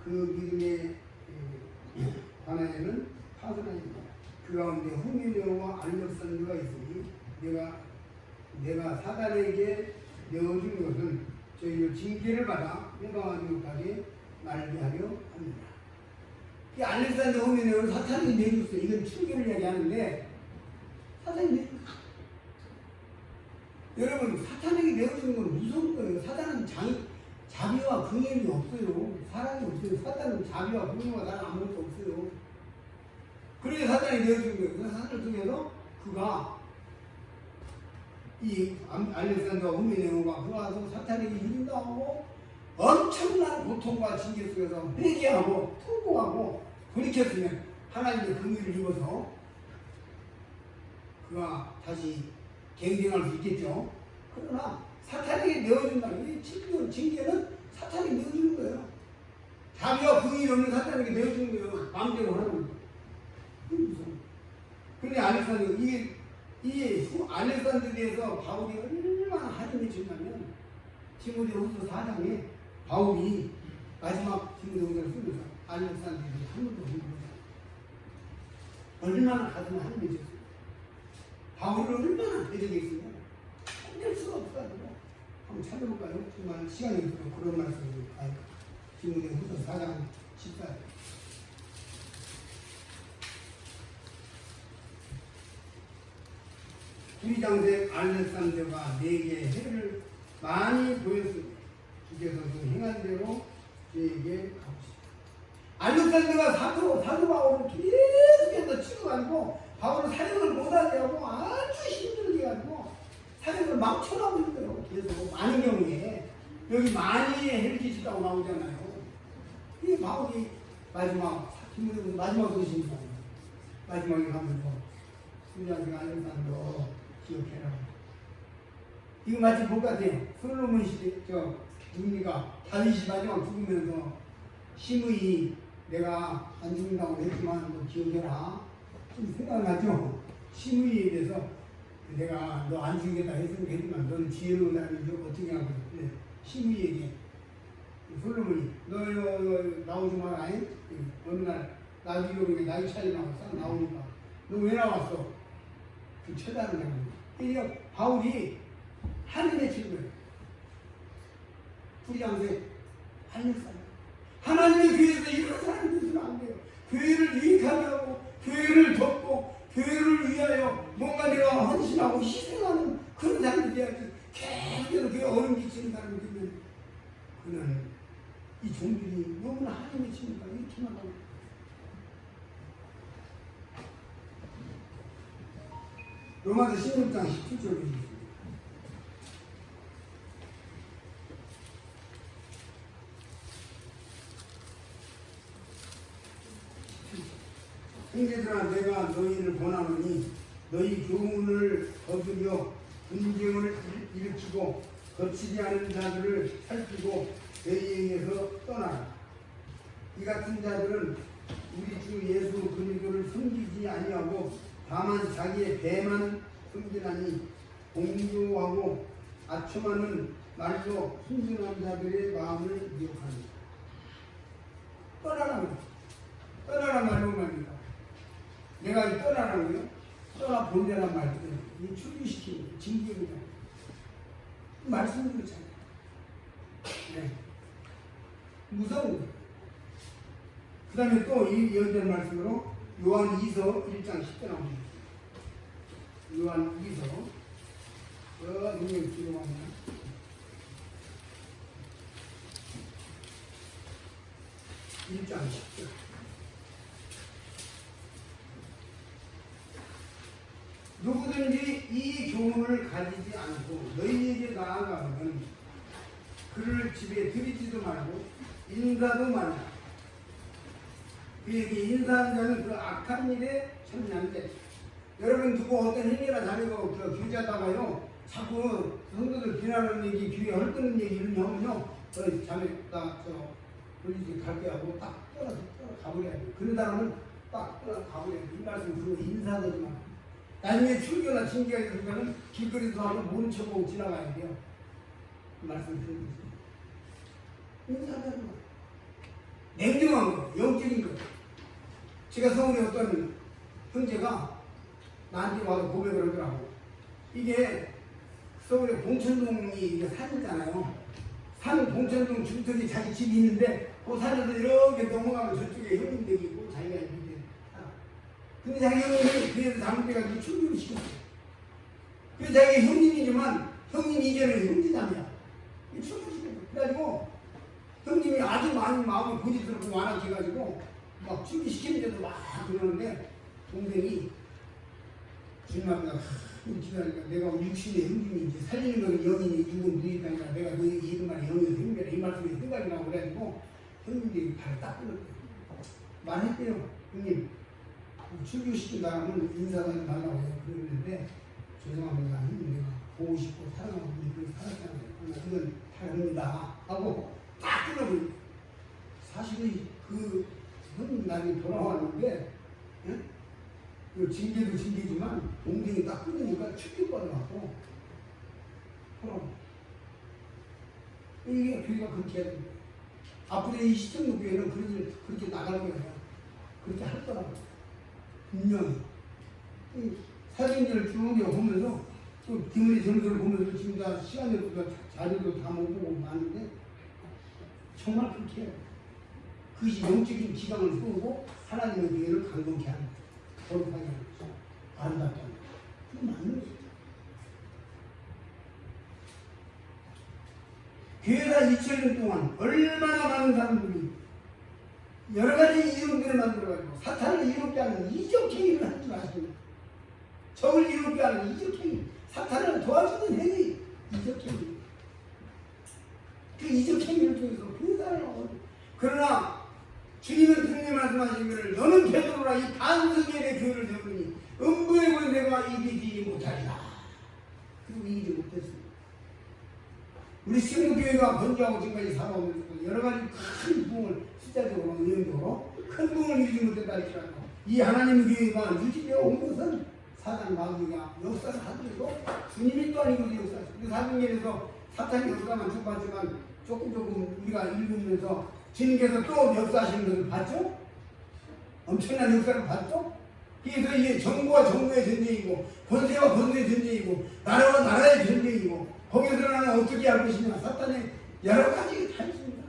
그 믿음에 관하여는 파선하니까 그 가운데 후미네오와 알렉산더가 있으니 내가 사단에게 내어준 것은 저희를 징계를 받아 해방하지 못하게 말게 하려 합니다. 이 알렉산더 후미네오를 사탄이 내줬어요. 이건 충격을 이야기하는데 사탄이 내줬어요. 여러분 사탄에게 내어주는 건 무서운 거예요. 사탄은 자비와 긍휼이 없어요. 사랑이 없어요. 사탄은 자비와 긍휼과 사랑 아무것도 없어요. 그래서 사탄이 내어준 거예요. 그 사탄을 통해서 그가 이 알렉산더와 후미네오가 그가 와서 사탄에게 이른다고 엄청난 고통과 징계 속에서 회개하고 통곡하고 돌이켰으면 하나님의 긍휼을 입어서 그가 다시 갱생할 수 있겠죠. 그러나 사탄에게 내어준다는 이 징계는 사탄이 내어주는 거예요. 자비와 긍휼이 없는 사탄에게 내어주는 거예요. 마음대로 하는 거예요. 그런데 알렉산더 이 알렉산더에 대해서 바울이 얼마나 한이 쳤냐면 디모데후서 4장에 바울이 마지막 디모데후서를 쓰면서 알렉산더에 대해서 한 번도 본 거예요. 얼마나 가슴에 한이 쳤어요. 바울을 얼마나 배제했으면 할 수가 없어가지고 한번 찾아볼까요? 정말 시간이 없어서 그런 말씀을 디모데후서 4장 14절. 부의장색 알렉산더가 내게 해를 많이 보였으니 주께서 그 행한 대로 저에게 갚으시다. 알렉산더가 사도 바울을 계속해서 치고가지고 바울은 사역을 못하게 하고 아주 힘들게 해가지고 사역을 막 쳐나오고 있는 거예요. 계속 많은 경우에 여기 많이 해를 끼친다고 나오잖아요. 이 바울이 마지막 소식입니다. 마지막에 가면서 부의장색 알렉산더 기억해라. 이거 마치 볼 것 같아요. 솔로몬 시대, 누굽니까? 다윗이 마지막 죽으면서 심의 내가 안 죽는다고 했지만 너 기억해라. 좀 생각나죠? 심의에 대해서 내가 너 안 죽이겠다 했지만 너는 지혜로운 사람이지 어떻게 하고 그래. 심의에게 솔로몬이 너 나오지 마라. 어느 날 나비오르게 나이 차이 나고 싹 나오니까 너 왜 나왔어? 그 쳐다는 거예요. 그러니까 바울이 하늘에 친 거예요. 부의장색 알렉산더. 하나님의 교회에서 이런 사람이 있으면 안 돼요. 교회를 유익하게 하고 교회를 돕고 교회를 위하여 뭔가 내가 헌신하고 희생하는 그런 사람이 돼야지. 계속해서 교회 어른 끼치는 사람이 되면 그는 이 종들이 너무나 하나님의 치니까 이렇게만 하고 로마서 16장 17절을 읽습니다. 형제들아 내가 너희를 권하노니 너희 교훈을 거두려 분쟁을 일으키고 거치지 않은 자들을 살피고 너희에게서 떠나라. 이 같은 자들은 우리 주 예수 그리스도를 섬기지 아니하고 이에 배만 승진하니 공조하고 아첨하는 말로 순진한 자들의 마음을 미혹하니 떠나란 말로 말입니다. 내가 이 떠나라는 거요? 떠나본다란 말이에요. 이 출리시키는 징계입니다. 말씀드리잖아요. 네. 무서운 거예요. 그 다음에 또 이 연전 말씀으로 요한 2서 1장 10절 나옵니다. 요한 2서 능력 기도합니다. 1장 10절. 누구든지 이 교훈을 가지지 않고 너희에게 나아가면 그를 집에 들이지도 말고 인사도 말라. 그에게 인사하는 자는 그 악한 일에 참여한대. 여러분 누구 어떤 행위나 자리고 교제하다가요 자꾸 성도들 비난하는 얘기, 귀에 헐뜯는 얘기 이런 거 하면요 자매 나저 우리 갈게 하고 딱 떠나 가버려야 돼. 그런 사람은 딱 떠나 가버려야 돼. 이 말씀 그리고 인사하지 마. 나중에 출교나 징계가 있으면 길거리에서 하고 모른 척하고 지나가야 돼요. 그 말씀 드리겠습니다. 인사하지 마. 냉정한 거, 영적인 거. 제가 서울에 어떤 형제가 나한테 와서 고백을 하더라고. 이게 서울에 봉천동이 이게 산이잖아요. 산 봉천동 중턱에 자기 집이 있는데 그 산에서 이렇게 넘어가면 저쪽에 형님댁이 있고 자기가 있는데 근데 자기 형님이 그래서 잘못돼가지고 출교를 시켰어요. 그래서 자기 형님이지만 형님 이제는 형제자매야. 출교를 시켰어요. 그래가지고 형님이 아주 많이 마음을 고집스럽고 완악해가지고 막 출교시키는데도 막 그러는데 동생이 주님 앞에 기다리니까 내가 육신의 형님이 이제 살리는 건 영이니 죽은 누이니까 내가 너에게 이름만 영에서 형제라 이 말씀이 생각이 나고 그래가지고 형님들이 발을 딱 끊었대요. 말했대요. 형님 출교시킨다면 인사하지 말라고 해요. 그랬는데 죄송합니다. 형님 내가 보고 싶고 사랑하고 그래서 살았잖아요. 이건 다릅니다 하고 딱 끊어버려요. 사실은 그 형님 나중에 돌아왔는데 예? 그 징계도 징계지만 동생이 딱 끊으니까 충격받아갖고 그럼 이게 교회가 그렇게 해야 됩니다. 앞으로 이 시청로 교회는 그렇게 나갈 거예요. 그렇게 할 거라고 분명히 사진들을 쭉 보면서 또 기문의 점수를 보면서 지금 다 시간을 자료도 다 못 보고 많은데 정말 그렇게 해요. 그것이 영적인 기강을 세우고 하나님의 교회를 강건케 하는 거예요. 거룩하게 하는 거죠. 아름답게 하는 거죠. 그게 맞는 거죠. 교회가 2000년 동안 얼마나 많은 사람들이 여러 가지 이름들을 만들어가지고 사탄을 이롭게 하는 이적행위를 하는 줄 아십니까? 적을 이롭게 하는 이적행위, 사탄을 도와주는 행위, 이적행위. 그 이적행위를 통해서 분산을 하고 그러나 주님은 분명히 말씀하시기를 너는 베드로라 이 반석의 교회를 세우니 음부의 문 내가 이기지 못하리라. 그리고 이기지 못했습니다. 우리 신부교회가 건조하고 지금까지 살아오면서 여러 가지 큰 부흥을 숫자적으로 의형적으로 큰 부흥을 이루지 못했다 할지라도 이 하나님의 교회가 유지되어 온 것은 사단 마귀가 역사를 하더라도 주님이 또한 이것을 역사하셨습니다. 사도행전에서 사탄이 역사만 쭉 봤지만 조금 우리가 읽으면서 주님께서 또 역사하시는 것을 봤죠? 엄청난 역사를 봤죠? 그래서 이게 정부와 정부의 전쟁이고 권세와 권세의 전쟁이고 나라와 나라의 전쟁이고 거기서 나는 어떻게 할 것이냐 사탄의 여러 가지 다 있습니다.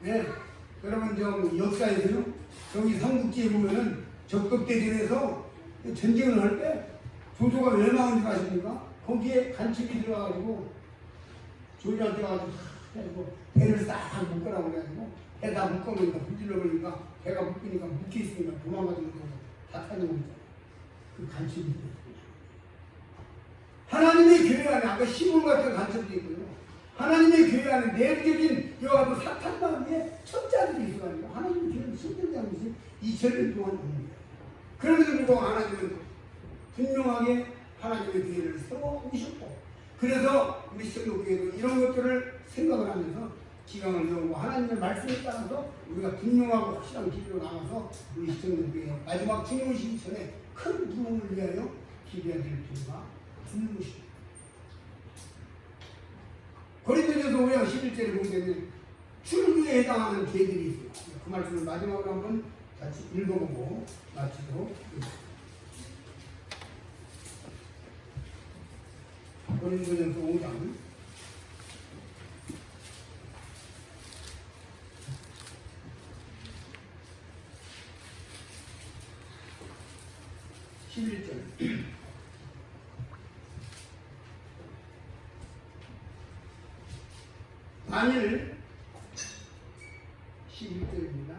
네, 여러분 좀 역사에서요 저기 삼국지에 보면은 적극대전에서 전쟁을 할 때 조조가 왜 나온 줄 아십니까? 거기에 간첩이 들어가가지고 조리할 때 가지고 배를 싹 묶으라고 그래가지고 배 다 묶어놓으니까 불질러버리니까 배가 묶이니까 묶여있으니까 도망가지고 다 타는 거죠. 그 간첩이 있어요. 하나님의 교회 안에 아까 시몬 같은 간첩도 있고요. 하나님의 교회 안에 내부적인 여하고 사탄 마음에 첩자들이 있어가지고 하나님의 교회는 힘들다는 것이 2000년 동안 옵니다. 그럼에도 불구하고 하나님은 분명하게 하나님의 교회를 세워오셨고 그래서 우리 시청교회도 이런 것들을 생각을 하면서 기강을 세우고 하나님의 말씀에 따라서 우리가 분명하고 확실한 길로 나가서 우리 시청교회 마지막 주님 오시기 전에 큰 부흥을 위하여 기대해야 될 필요가 있는 것입니다. 고린도전서 5장 11절에 보게 되면 출교에 해당하는 계들이 있어요. 그 말씀을 마지막으로 한번 같이 읽어보고 마치도록 하겠습니다. 고린도전서 5장 11절. 만일 11절입니다.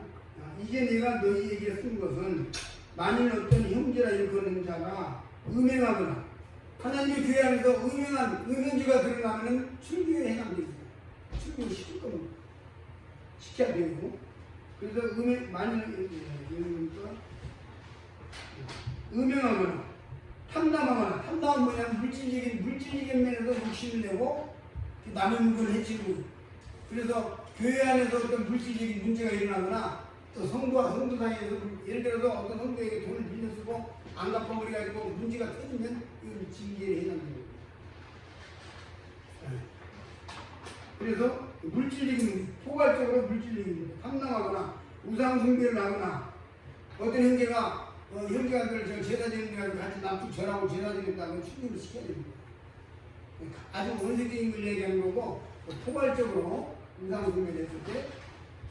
이제 내가 너희에게 쓴 것은 만일 어떤 형제라 일컫는 자가 음행하거나 하나님의 교회 안에서 음행죄가 드러나면 출교에 해당됩니다. 출교를 시킬 겁니다. 시켜야 되고, 그래서 만일 음행하거나 탐담하거나, 탐담은 뭐냐면 물질적인 면에서 욕심을 내고 남의 물건을 해치고, 그래서 교회 안에서 어떤 물질적인 문제가 일어나거나 또 성도와 성도 사이에서 예를 들어서 어떤 성도에게 돈을 빌려 쓰고 안 갚아버려가지고 문제가 터지면 이건 징계에 해당됩니다. 그래서 포괄적으로 물질적인 탐남하거나 우상 숭배를 하거나 어떤 형제가들 제사 드리는 데 같이 남쪽 절하고 제사 드린다고 충격을 시켜야 됩니다. 아주 원색적인 걸 얘기하는 거고, 포괄적으로 우상 숭배를 했을 때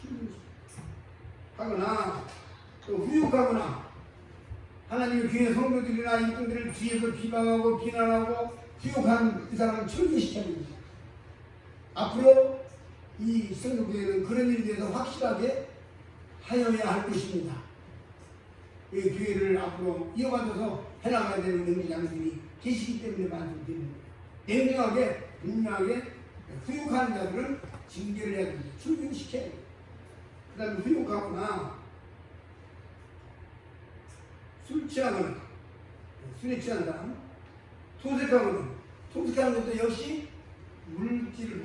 충격을 하거나 또 후욕하거나 하나님의 교회 성도들이나 이분들을 뒤에서 비방하고 비난하고 후욕한 이 사람을 철폐시켜야 됩니다. 앞으로 이 성도교회는 그런 일에 대해서 확실하게 하여야 할 것입니다. 이 교회를 앞으로 이어가면서 해나가야 되는 능력자들이 계시기 때문에 말씀드립니다. 냉정하게 분명하게 후욕하는 자들은 징계를 해야 됩니다. 출교시켜야 됩니다. 그 다음에 후욕하거나 술 취하거나 술에 취한 사람, 토색하는 것도 역시 물질,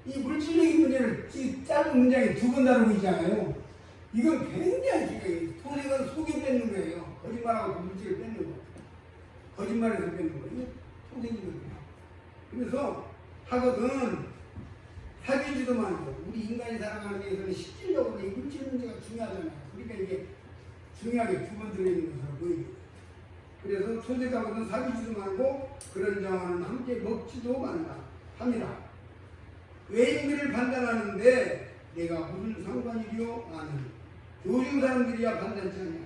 이 물질적인 문제를 짧은 문장에 두 번 다루고 있잖아요. 이건 굉장히 중요해요. 토색은 속에 뺏는 거예요. 거짓말하고 물질을 뺏는 거. 거짓말에서 뺏는 거. 이게 토색이거든요. 그래서 하거든 사귀지도 말고 우리 인간이 살아가는 데 있어서는 실질적으로 이 물질 문제가 중요하잖아요. 그러니까 이게 중요하게 두 번 들어있는 것으로 보입니다. 그래서 토색하거든 사귀지도 말고 그런 자와는 함께 먹지도 말라 합니다. 외인들을 판단하는데 내가 무슨 상관이리요? 나는 요즘 사람들이야 판단치 않냐.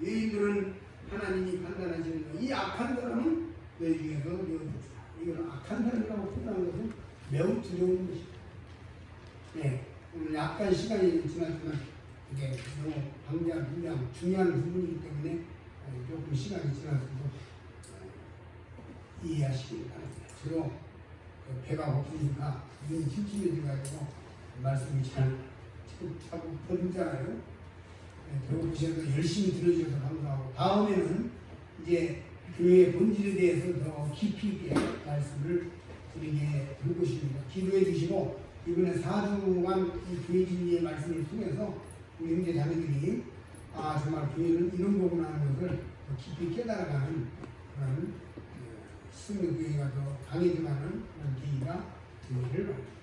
외인들은 하나님이 판단하시는 거. 이 악한 사람은 내 중에서 내어주시다. 이건 악한 사람이라고 표현하는 것은 매우 두려운 것입니다. 네, 오늘 약간 시간이 지났지만 이게 너무 방대한 중요한 부분이기 때문에 조금 시간이 지나서도 이해하시기 바랍니다. 주로 배가 고프니까 눈이 침침해져가지고 말씀이 잘 자꾸 퍼지잖아요. 배고프셔서 열심히 들어주셔서 감사하고, 다음에는 이제 교회의 본질에 대해서 더 깊이 있게 말씀을 드리게 될 것입니다. 기도해 주시고, 이번에 4주간 이 교회 진리의 말씀을 통해서 우리 형제 자매들이 정말 교회는 이런 거구나 하는 것을 더 깊이 깨달아가는 그런 성도교회가 더 강해지는 그런 계기가 되기를 바랍니다.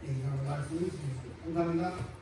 네, 이상으로 말씀을 드리겠습니다. 감사합니다.